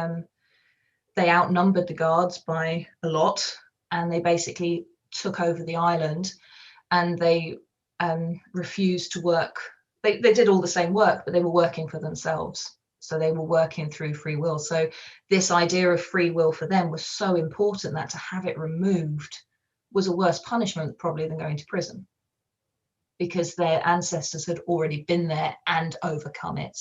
outnumbered the guards by a lot, and they basically took over the island, and they refused to work. They did all the same work, but they were working for themselves. So they were working through free will. So this idea of free will for them was so important that to have it removed was a worse punishment probably than going to prison, because their ancestors had already been there and overcome it.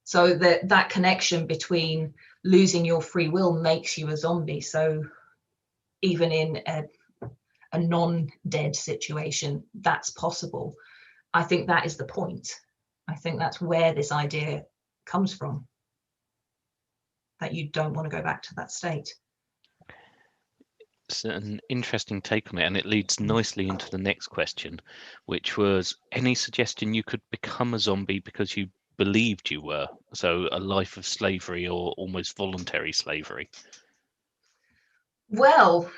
So that connection between losing your free will makes you a zombie. So even in a non-dead situation, that's possible. I think that is the point. I think that's where this idea comes from, that you don't want to go back to that state. It's an interesting take on it, and it leads nicely into the next question, which was any suggestion you could become a zombie because you believed you were, so a life of slavery or almost voluntary slavery? Well,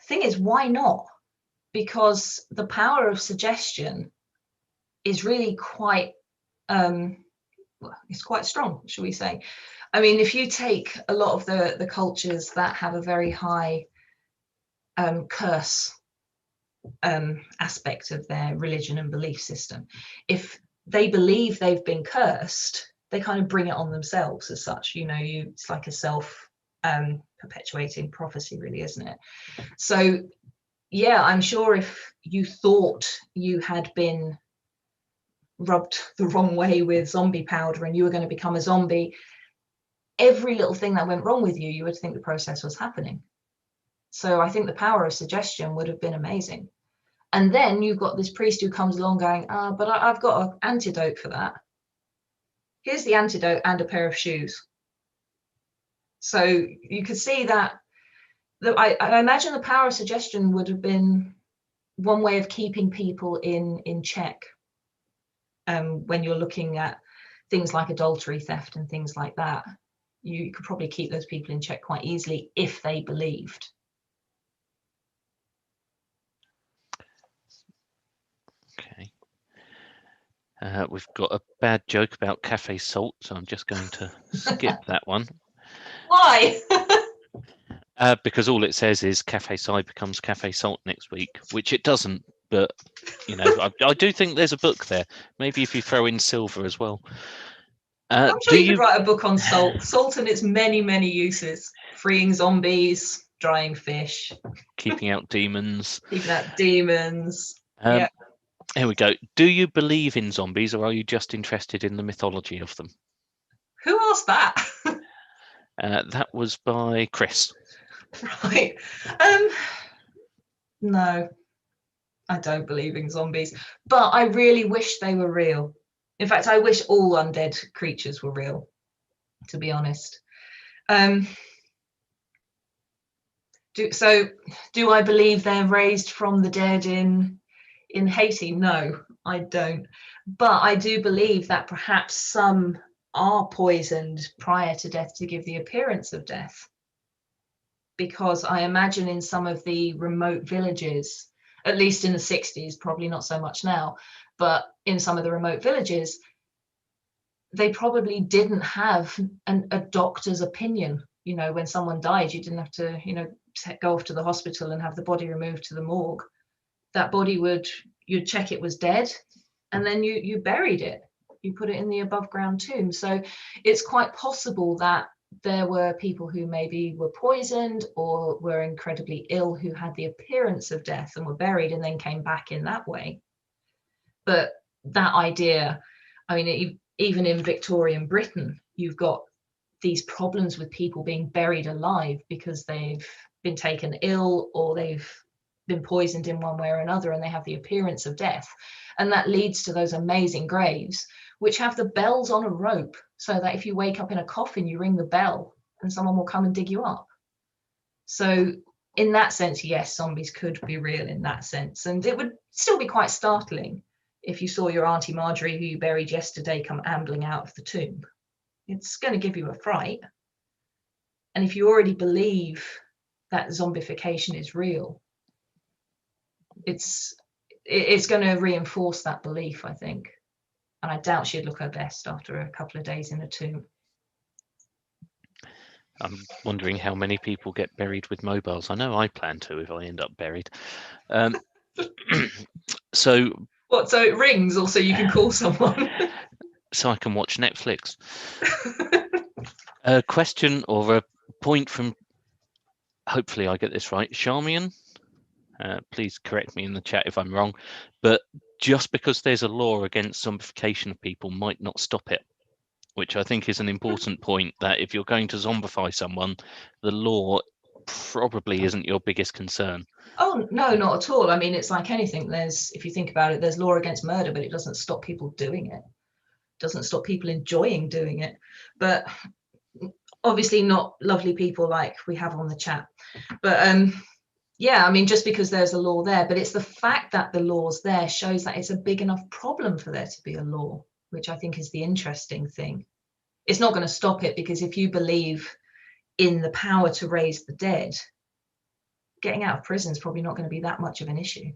thing is, why not? Because the power of suggestion is really quite it's quite strong, shall we say. I mean, if you take a lot of the cultures that have a very high curse aspect of their religion and belief system, if they believe they've been cursed, they kind of bring it on themselves as such. It's like a self perpetuating prophecy, really, isn't it? So yeah, I'm sure if you thought you had been rubbed the wrong way with zombie powder and you were going to become a zombie, every little thing that went wrong with you, you would think the process was happening. So I think the power of suggestion would have been amazing. And then you've got this priest who comes along going, but I've got an antidote for that. Here's the antidote and a pair of shoes. So you could see that I imagine the power of suggestion would have been one way of keeping people in check when you're looking at things like adultery, theft, and things like that. You could probably keep those people in check quite easily if they believed. Okay. We've got a bad joke about cafe salt, so I'm just going to skip that one. Why? Because all it says is Cafe Sci becomes Cafe Salt next week, which it doesn't. But I do think there's a book there. Maybe if you throw in silver as well. I'm sure you could write a book on salt. Salt and its many, many uses: freeing zombies, drying fish, keeping out demons. Keeping out demons. Yeah. Here we go. Do you believe in zombies, or are you just interested in the mythology of them? Who asked that? That was by Chris. Right. No, I don't believe in zombies, but I really wish they were real. In fact, I wish all undead creatures were real, to be honest. Do I believe they're raised from the dead in Haiti? No, I don't. But I do believe that perhaps some are poisoned prior to death to give the appearance of death. Because I imagine in some of the remote villages, at least in the 60s, probably not so much now, but in some of the remote villages, they probably didn't have a doctor's opinion. When someone died, you didn't have to, go off to the hospital and have the body removed to the morgue. That body you'd check it was dead, and then you buried it. You put it in the above ground tomb. So it's quite possible that there were people who maybe were poisoned or were incredibly ill who had the appearance of death and were buried and then came back in that way. But that idea, I mean, even in Victorian Britain, you've got these problems with people being buried alive because they've been taken ill or they've been poisoned in one way or another, and they have the appearance of death. And that leads to those amazing graves, which have the bells on a rope, so that if you wake up in a coffin, you ring the bell and someone will come and dig you up. So in that sense, yes, zombies could be real in that sense. And it would still be quite startling if you saw your Auntie Marjorie, who you buried yesterday, come ambling out of the tomb. It's going to give you a fright. And if you already believe that zombification is real, it's going to reinforce that belief, I think. And I doubt she'd look her best after a couple of days in a tomb. I'm wondering how many people get buried with mobiles. I know I plan to if I end up buried. So what? So it rings, or so you can call someone? So I can watch Netflix. A question or a point from, hopefully I get this right, Charmian. Please correct me in the chat if I'm wrong, but just because there's a law against zombification of people might not stop it, which I think is an important point, that if you're going to zombify someone, the law probably isn't your biggest concern. Oh, no, not at all. I mean, it's like anything. If you think about it, there's law against murder, but it doesn't stop people doing it. It doesn't stop people enjoying doing it. But obviously not lovely people like we have on the chat. But yeah, I mean, just because there's a law there, but it's the fact that the law's there shows that it's a big enough problem for there to be a law, which I think is the interesting thing. It's not going to stop it, because if you believe in the power to raise the dead, getting out of prison is probably not going to be that much of an issue,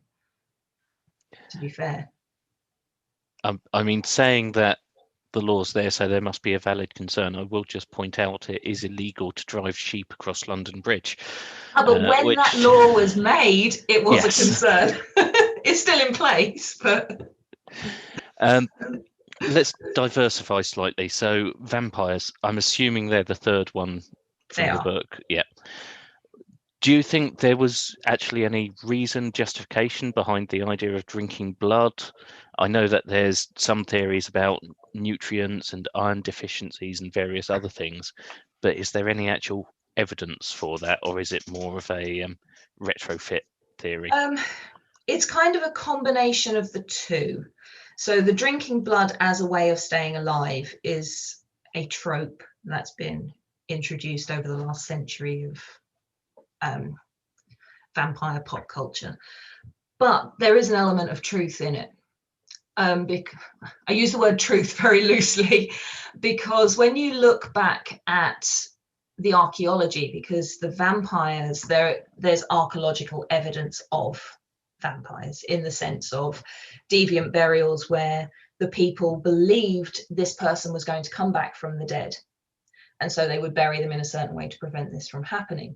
to be fair. I mean, saying that the law's there, so there must be a valid concern, I will just point out it is illegal to drive sheep across London Bridge. But when that law was made, it was a concern. It's still in place, but... Let's diversify slightly. So vampires, I'm assuming they're the third one from the book. Yeah. Do you think there was actually any reason, justification behind the idea of drinking blood? I know that there's some theories about nutrients and iron deficiencies and various other things, but is there any actual evidence for that, or is it more of a retrofit theory? It's kind of a combination of the two. So the drinking blood as a way of staying alive is a trope that's been introduced over the last century of vampire pop culture. But there is an element of truth in it. I use the word truth very loosely, because when you look back at the archaeology, because the vampires, there's archaeological evidence of vampires in the sense of deviant burials where the people believed this person was going to come back from the dead, and so they would bury them in a certain way to prevent this from happening.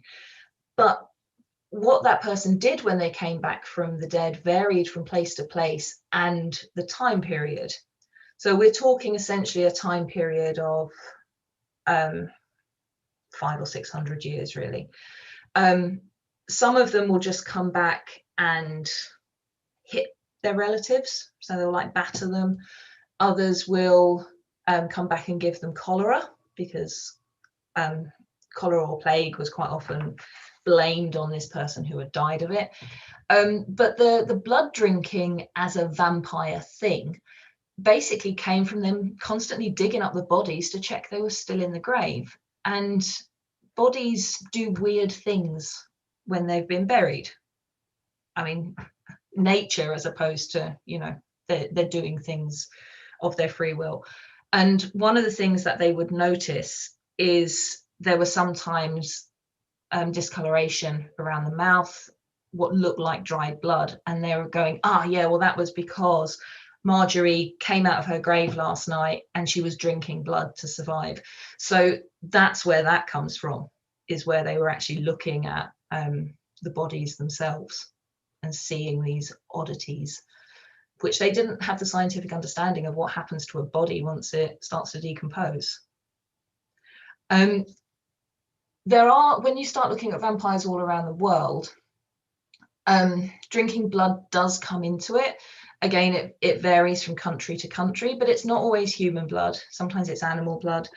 But what that person did when they came back from the dead varied from place to place and the time period. So we're talking essentially a time period of 500 or 600 years, really. Some of them will just come back and hit their relatives, so they'll like batter them. Others will come back and give them cholera, because cholera or plague was quite often blamed on this person who had died of it. But the blood drinking as a vampire thing basically came from them constantly digging up the bodies to check they were still in the grave. And bodies do weird things when they've been buried. I mean, nature, as opposed to, they're doing things of their free will. And one of the things that they would notice is there was sometimes discoloration around the mouth, what looked like dried blood, and they were going, yeah, well, that was because Marjorie came out of her grave last night and she was drinking blood to survive. So that's where that comes from, is where they were actually looking at the bodies themselves and seeing these oddities, which they didn't have the scientific understanding of what happens to a body once it starts to decompose. There are, when you start looking at vampires all around the world, drinking blood does come into it. Again, it varies from country to country, but it's not always human blood. Sometimes it's animal blood.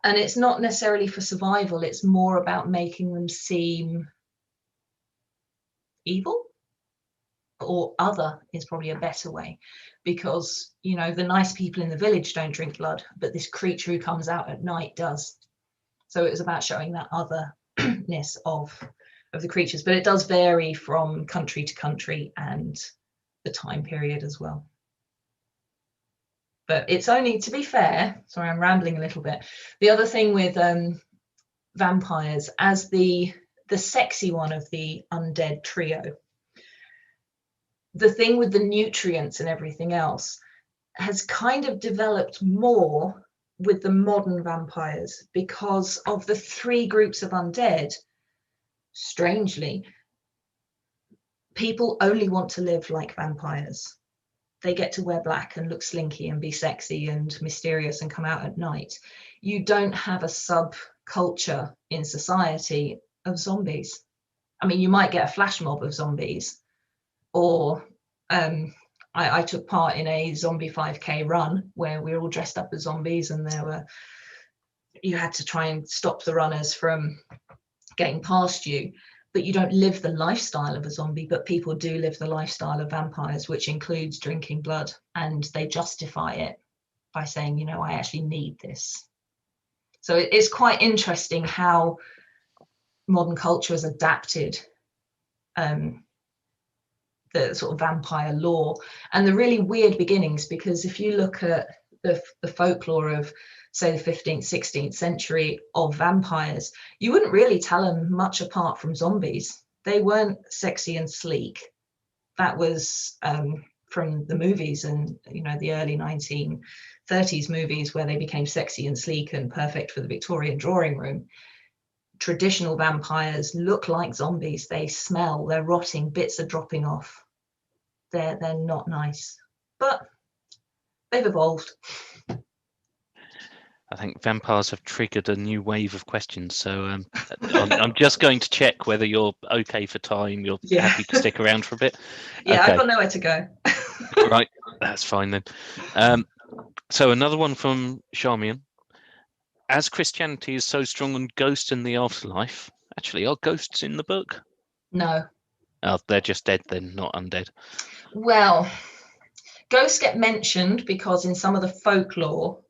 And it's not necessarily for survival. It's more about making them seem evil, or other is probably a better way, because, you know, the nice people in the village don't drink blood, but this creature who comes out at night does. So it was about showing that otherness of the creatures, but it does vary from country to country and the time period as well. But it's only, to be fair, sorry, I'm rambling a little bit. The other thing with vampires, as the sexy one of the undead trio, the thing with the nutrients and everything else has kind of developed more with the modern vampires, because of the three groups of undead. Strangely, people only want to live like vampires. They get to wear black and look slinky and be sexy and mysterious and come out at night. You don't have a subculture in society of zombies. I mean, you might get a flash mob of zombies, or I took part in a zombie 5K run where we were all dressed up as zombies, and you had to try and stop the runners from getting past you. But you don't live the lifestyle of a zombie, but people do live the lifestyle of vampires, which includes drinking blood, and they justify it by saying, you know, I actually need this. So it's quite interesting how modern culture has adapted the sort of vampire lore and the really weird beginnings, because if you look at the folklore of, say, the 15th, 16th century of vampires, you wouldn't really tell them much apart from zombies. They weren't sexy and sleek. That was from the movies, and, you know, the early 1930s movies where they became sexy and sleek and perfect for the Victorian drawing room. Traditional vampires look like zombies. They smell, they're rotting, bits are dropping off. They're not nice, but they've evolved. I think vampires have triggered a new wave of questions. So I'm just going to check whether you're okay for time. You're happy to stick around for a bit? Yeah, okay. I've got nowhere to go. Right, that's fine then. So another one from Charmian. As Christianity is so strong on ghosts in the afterlife, actually, are ghosts in the book? No. Oh, they're just dead then, not undead. Well, ghosts get mentioned because in some of the folklore,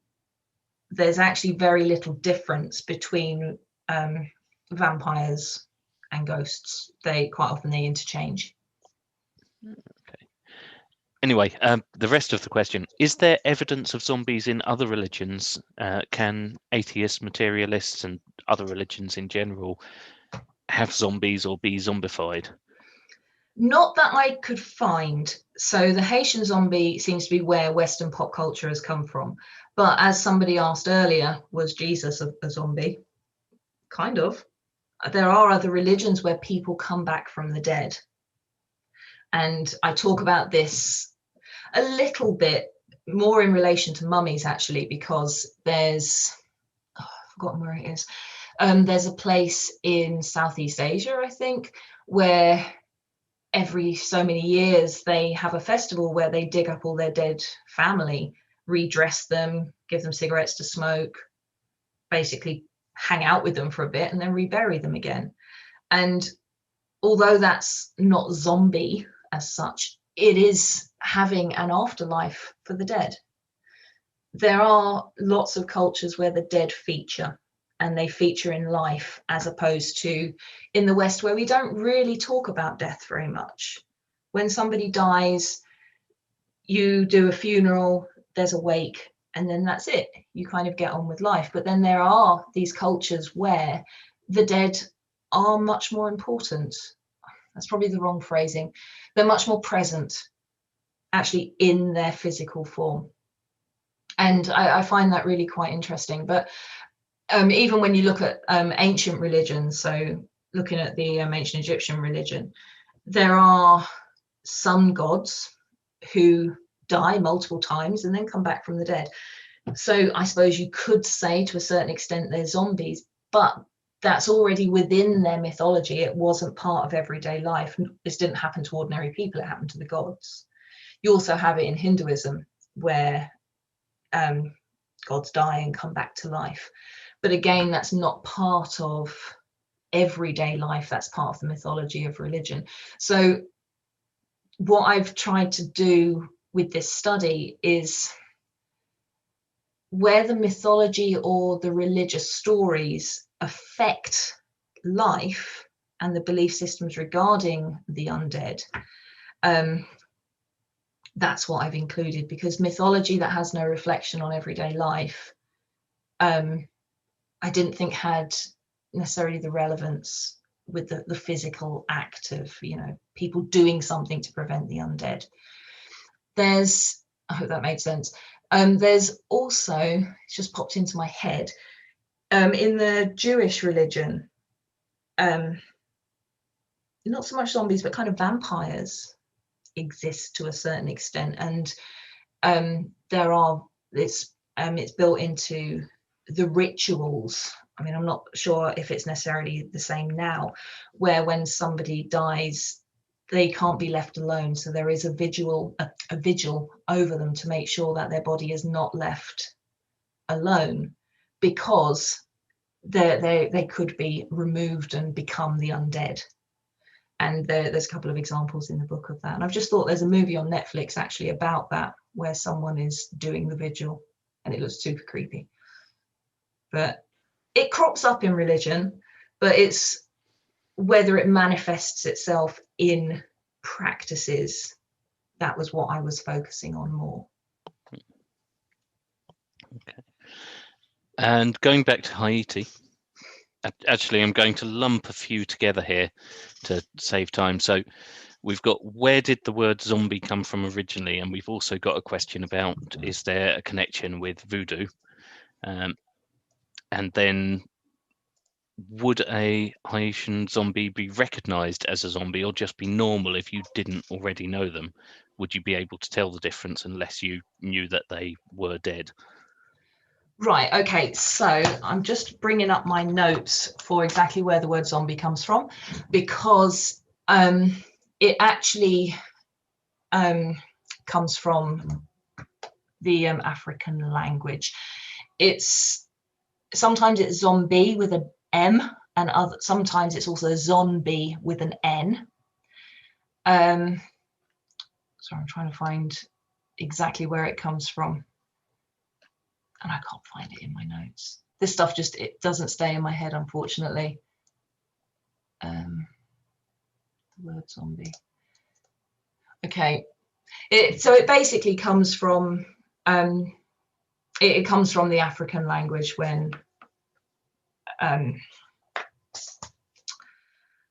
there's actually very little difference between vampires and ghosts. They quite often they interchange. Okay. Anyway, the rest of the question: is there evidence of zombies in other religions? Can atheists, materialists, and other religions in general have zombies or be zombified? Not that I could find. So the Haitian zombie seems to be where Western pop culture has come from. But as somebody asked earlier, was Jesus a zombie? Kind of. There are other religions where people come back from the dead. And I talk about this a little bit more in relation to mummies, actually, because there's, I've forgotten where it is. There's a place in Southeast Asia, I think, where every so many years they have a festival where they dig up all their dead family, redress them, give them cigarettes to smoke, basically hang out with them for a bit and then rebury them again. And although that's not zombie as such, it is having an afterlife for the dead. There are lots of cultures where the dead feature, and they feature in life, as opposed to in the West, where we don't really talk about death very much. When somebody dies, you do a funeral, there's a wake, and then that's it. You kind of get on with life. But then there are these cultures where the dead are much more important. That's probably the wrong phrasing. They're much more present, actually, in their physical form. And I find that really quite interesting. But even when you look at ancient religions, so looking at the ancient Egyptian religion, there are sun gods who die multiple times and then come back from the dead. So I suppose you could say to a certain extent they're zombies, but that's already within their mythology. It wasn't part of everyday life. This didn't happen to ordinary people, it happened to the gods. You also have it in Hinduism, where gods die and come back to life. But again, that's not part of everyday life, that's part of the mythology of religion. So what I've tried to do with this study is, where the mythology or the religious stories affect life and the belief systems regarding the undead, that's what I've included, because mythology that has no reflection on everyday life, I didn't think had necessarily the relevance with the physical act of, you know, people doing something to prevent the undead. There's, I hope that made sense. There's also, it's just popped into my head, in the Jewish religion, not so much zombies, but kind of vampires exist to a certain extent, and it's built into the rituals. I mean, I'm not sure if it's necessarily the same now, where when somebody dies, they can't be left alone. So there is a vigil over them to make sure that their body is not left alone, because they could be removed and become the undead. And there's a couple of examples in the book of that. And I've just thought there's a movie on Netflix actually about that, where someone is doing the vigil, and it looks super creepy. But it crops up in religion, but it's whether it manifests itself in practices. That was what I was focusing on more. Okay. And going back to Haiti, actually, I'm going to lump a few together here to save time. So we've got, where did the word zombie come from originally? And we've also got a question about, is there a connection with voodoo? And then, would a Haitian zombie be recognized as a zombie, or just be normal if you didn't already know them? Would you be able to tell the difference unless you knew that they were dead? Right, okay, so I'm just bringing up my notes for exactly where the word zombie comes from, because it actually comes from the African language. Sometimes it's zombie with an M, and sometimes it's also zombie with an N. So I'm trying to find exactly where it comes from, and I can't find it in my notes. This stuff it doesn't stay in my head, unfortunately. The word zombie. Okay, so it basically comes from it comes from the African language, when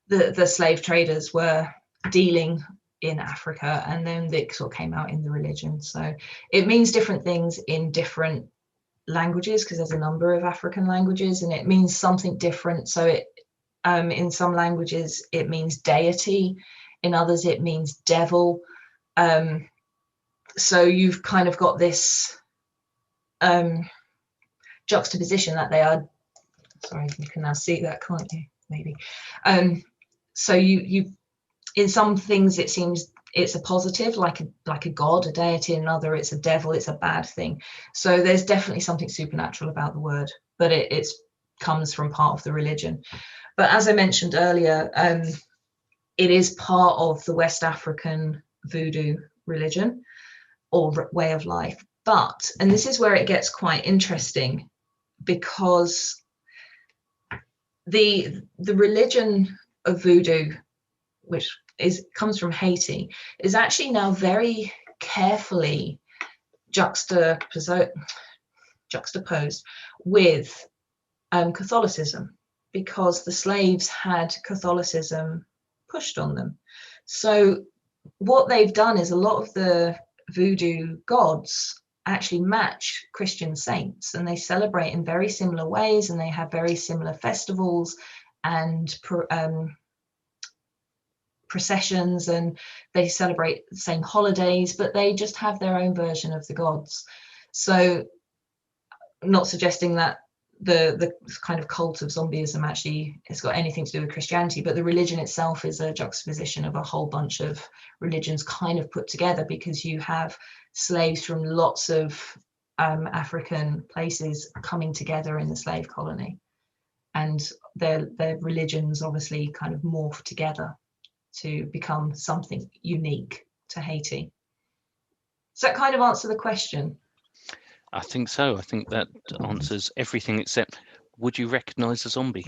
the slave traders were dealing in Africa, and then it sort of came out in the religion. So it means different things in different languages, because there's a number of African languages, and it means something different. So it in some languages it means deity, in others it means devil. So you've kind of got this juxtaposition that they are, sorry, you can now see that, can't you? Maybe. So you in some things it seems it's a positive, like a god, a deity, in another it's a devil, it's a bad thing. So there's definitely something supernatural about the word, but it comes from part of the religion. But as I mentioned earlier, it is part of the West African voodoo religion or way of life. But, and this is where it gets quite interesting, because the religion of voodoo, which comes from Haiti, is actually now very carefully juxtaposed with Catholicism, because the slaves had Catholicism pushed on them. So what they've done is, a lot of the voodoo gods actually match Christian saints, and they celebrate in very similar ways, and they have very similar festivals and processions, and they celebrate the same holidays, but they just have their own version of the gods. So I'm not suggesting that the kind of cult of zombieism actually has got anything to do with Christianity, but the religion itself is a juxtaposition of a whole bunch of religions kind of put together, because you have slaves from lots of African places coming together in the slave colony, and their religions obviously kind of morph together to become something unique to Haiti. Does that kind of answer the question? I think so. I think that answers everything except, would you recognise a zombie?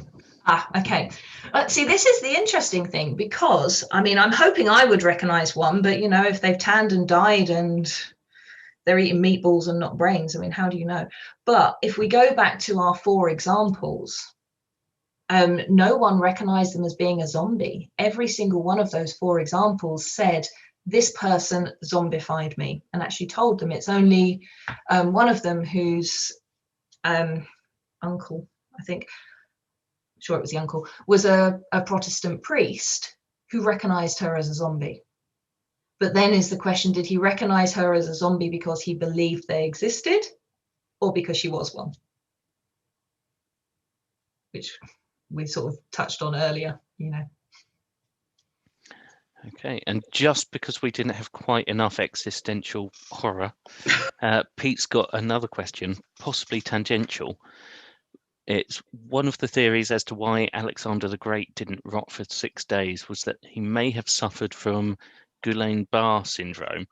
Okay. See, this is the interesting thing, because I mean, I'm hoping I would recognise one, but you know, if they've tanned and died and they're eating meatballs and not brains, I mean, how do you know? But if we go back to our 4 examples, no one recognized them as being a zombie. Every single one of those 4 examples said, this person zombified me, and actually told them. It's only one of them whose uncle, I think, sure it was the uncle, was a Protestant priest who recognized her as a zombie. But then is the question, did he recognize her as a zombie because he believed they existed, or because she was one? Which we sort of touched on earlier, you know. Okay, and just because we didn't have quite enough existential horror, Pete's got another question, possibly tangential. It's one of the theories as to why Alexander the Great didn't rot for 6 days was that he may have suffered from Guillain-Barré syndrome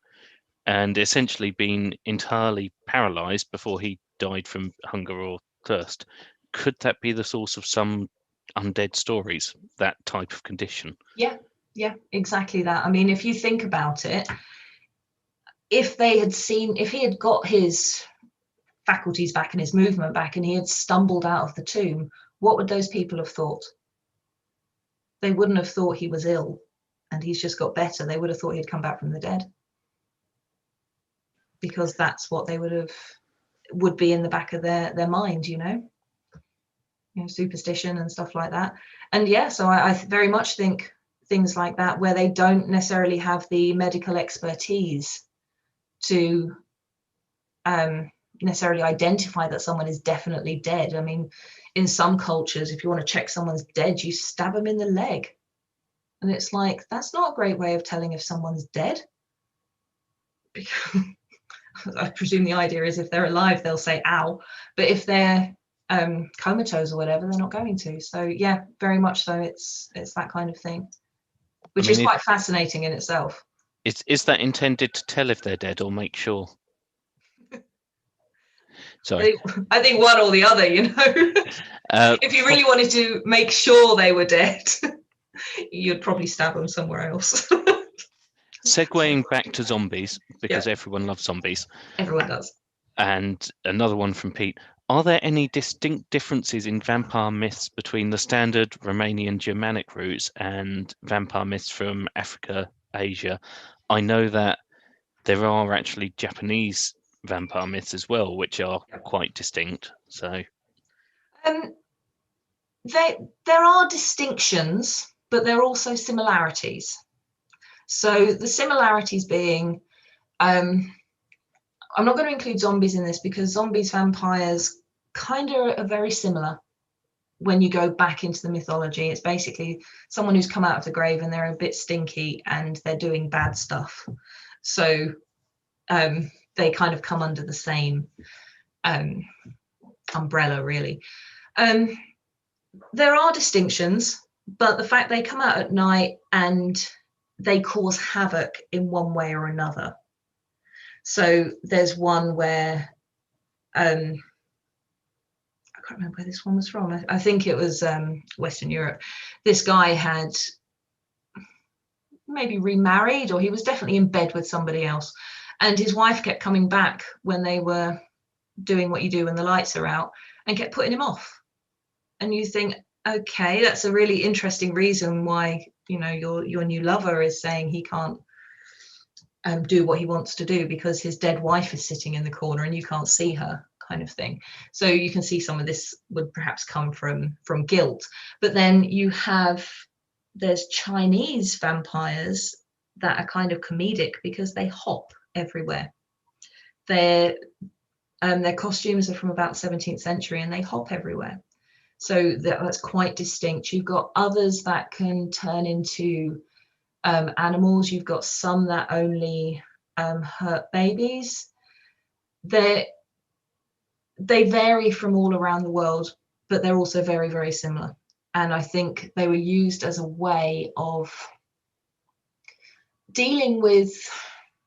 and essentially been entirely paralyzed before he died from hunger or thirst. Could that be the source of some undead stories, that type of condition? Yeah, exactly that. I mean, if you think about it, if he had got his faculties back and his movement back, and he had stumbled out of the tomb, what would those people have thought? They wouldn't have thought he was ill and he's just got better. They would have thought he'd come back from the dead, because that's what they would be in the back of their mind, you know, superstition and stuff like that. And yeah, so I very much think things like that, where they don't necessarily have the medical expertise to necessarily identify that someone is definitely dead. I mean, in some cultures, if you want to check someone's dead, you stab them in the leg. And it's like, that's not a great way of telling if someone's dead. I presume the idea is if they're alive, they'll say ow. But if they're comatose or whatever, they're not going to. So yeah, very much so. It's that kind of thing, which is quite fascinating in itself. Is that intended to tell if they're dead or make sure? Sorry. I think one or the other, you know. If you really wanted to make sure they were dead, you'd probably stab them somewhere else. Segueing back to zombies, because everyone loves zombies. Everyone does. And another one from Pete. Are there any distinct differences in vampire myths between the standard Romanian Germanic routes and vampire myths from Africa, Asia? I know that there are actually Japanese vampire myths as well, which are quite distinct. So there are distinctions, but there are also similarities. So the similarities being, I'm not going to include zombies in this, because zombies, vampires kind of are very similar. When you go back into the mythology, it's basically someone who's come out of the grave and they're a bit stinky and they're doing bad stuff. So they kind of come under the same umbrella, really. There are distinctions, but the fact they come out at night and they cause havoc in one way or another. So there's one where I can't remember where this one was from. I think it was Western Europe. This guy had maybe remarried, or he was definitely in bed with somebody else, and his wife kept coming back when they were doing what you do when the lights are out, and kept putting him off. And you think, okay, that's a really interesting reason why, you know, your new lover is saying he can't do what he wants to do because his dead wife is sitting in the corner and you can't see her, kind of thing. So you can see some of this would perhaps come from guilt. But then there's Chinese vampires that are kind of comedic because they hop everywhere. Their costumes are from about 17th century and they hop everywhere. So that's quite distinct. You've got others that can turn into animals. You've got some that only hurt babies. They vary from all around the world, but they're also very, very similar. And I think they were used as a way of dealing with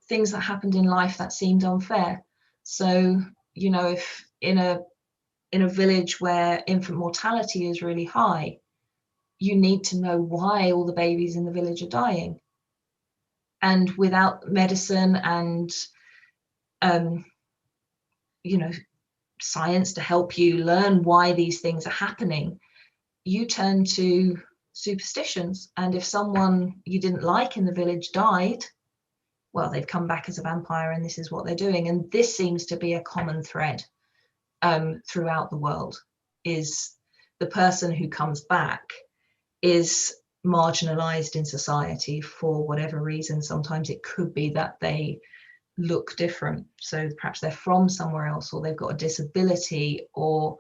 things that happened in life that seemed unfair. So, you know, if in a village where infant mortality is really high, you need to know why all the babies in the village are dying. And without medicine and you know, science to help you learn why these things are happening, you turn to superstitions. And if someone you didn't like in the village died, well, they've come back as a vampire and this is what they're doing. And this seems to be a common thread throughout the world, is the person who comes back is marginalized in society for whatever reason. Sometimes it could be that they look different, so perhaps they're from somewhere else, or they've got a disability, or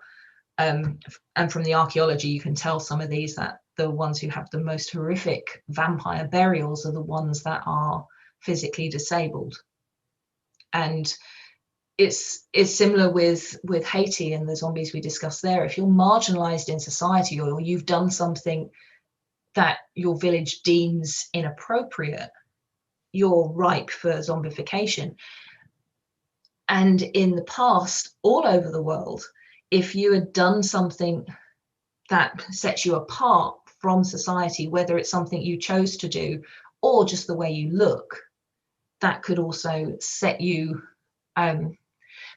and from the archaeology you can tell some of these that the ones who have the most horrific vampire burials are the ones that are physically disabled. And it's similar with Haiti and the zombies we discussed there. If you're marginalized in society, or you've done something that your village deems inappropriate, you're ripe for zombification. And in the past, all over the world, if you had done something that sets you apart from society, whether it's something you chose to do or just the way you look, that could also set you,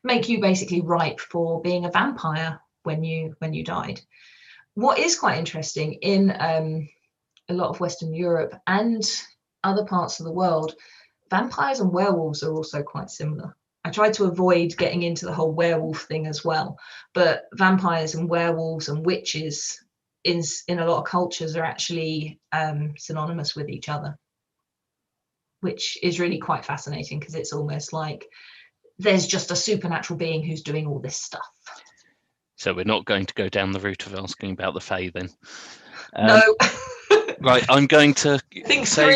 make you basically ripe for being a vampire when you died. What is quite interesting in a lot of Western Europe and other parts of the world, vampires and werewolves are also quite similar. I tried to avoid getting into the whole werewolf thing as well, but vampires and werewolves and witches in a lot of cultures are actually synonymous with each other, which is really quite fascinating, because it's almost like there's just a supernatural being who's doing all this stuff. So we're not going to go down the route of asking about the Fae then. No. Right, I'm going to I think 3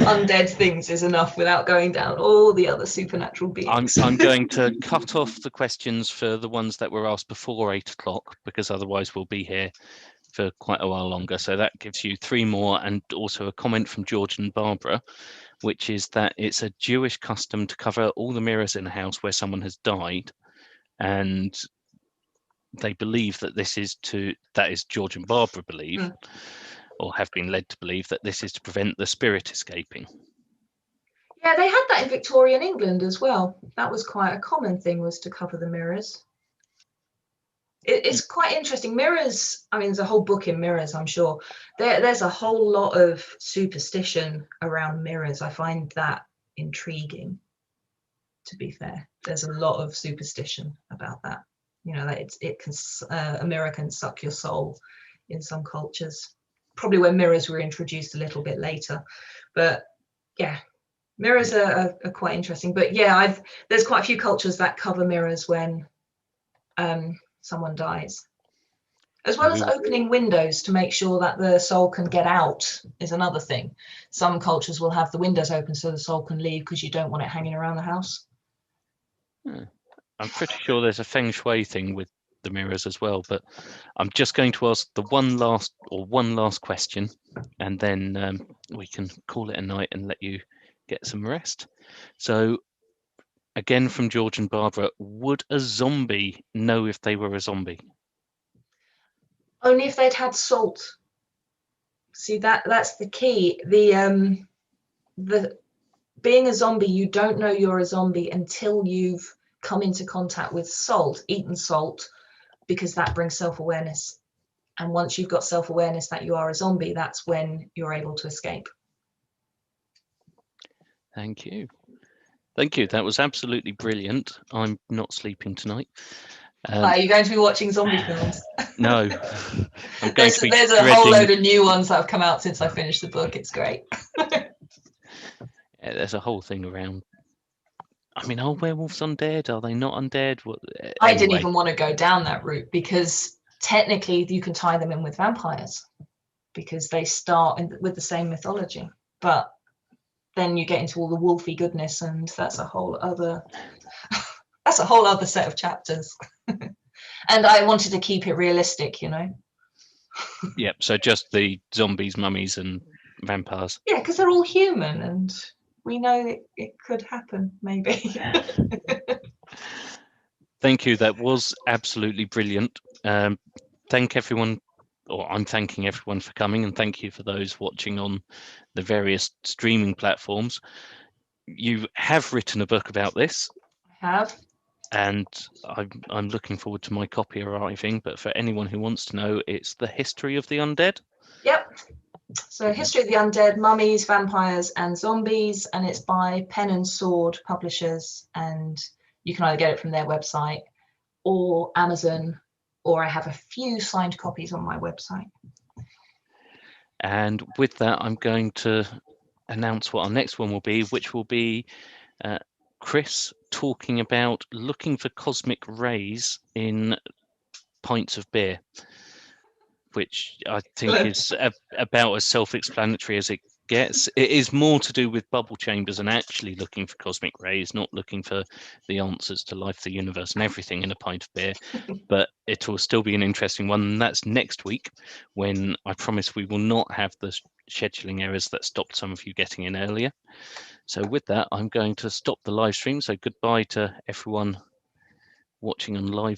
undead things is enough without going down all the other supernatural beings. I'm going to cut off the questions for the ones that were asked before 8 o'clock, because otherwise we'll be here for quite a while longer. So that gives you 3 more, and also a comment from George and Barbara, which is that it's a Jewish custom to cover all the mirrors in a house where someone has died, and they believe that that is George and Barbara believe, or have been led to believe, that this is to prevent the spirit escaping. Yeah, they had that in Victorian England as well. That was quite a common thing, was to cover the mirrors. It's quite interesting. Mirrors, I mean, there's a whole book in mirrors, I'm sure. There's a whole lot of superstition around mirrors. I find that intriguing, to be fair. There's a lot of superstition about that. You know, that a mirror can suck your soul in some cultures. Probably when mirrors were introduced a little bit later. But yeah, mirrors are quite interesting. But yeah, there's quite a few cultures that cover mirrors when someone dies, as well as opening windows to make sure that the soul can get out is another thing. Some cultures will have the windows open so the soul can leave, because you don't want it hanging around the house. I'm pretty sure there's a feng shui thing with the mirrors as well, but I'm just going to ask the one last question, and then we can call it a night and let you get some rest. So again, from George and Barbara, would a zombie know if they were a zombie? Only if they'd had salt. See, that's the key. The being a zombie, you don't know you're a zombie until you've come into contact with salt, eaten salt, because that brings self-awareness. And once you've got self-awareness that you are a zombie, that's when you're able to escape. Thank you. Thank you. That was absolutely brilliant. I'm not sleeping tonight. Are you going to be watching zombie films? No. I'm going to be there's a whole load of new ones that have come out since I finished the book. It's great. Yeah, there's a whole thing around. I mean, are werewolves undead? Are they not undead? What, I didn't anyway. even want to go down that route because technically you can tie them in with vampires because they start with the same mythology. But then you get into all the wolfy goodness, and that's a whole other set of chapters. And I wanted to keep it realistic, you know. Yep. So just the zombies, mummies, and vampires. Yeah, because they're all human, and we know it could happen, maybe. Thank you. That was absolutely brilliant. Thank everyone, or I'm thanking everyone for coming, and thank you for those watching on the various streaming platforms. You have written a book about this. I have. And I'm looking forward to my copy arriving. But for anyone who wants to know, it's The History of the Undead. Yep. So History of the Undead, Mummies, Vampires and Zombies, and it's by Pen and Sword Publishers, and you can either get it from their website or Amazon, or I have a few signed copies on my website. And with that, I'm going to announce what our next one will be, which will be Chris talking about looking for cosmic rays in pints of beer, which I think is about as self-explanatory as it gets. It is more to do with bubble chambers and actually looking for cosmic rays, not looking for the answers to life, the universe, and everything in a pint of beer. But it will still be an interesting one. And that's next week, when I promise we will not have the scheduling errors that stopped some of you getting in earlier. So with that, I'm going to stop the live stream. So goodbye to everyone watching on live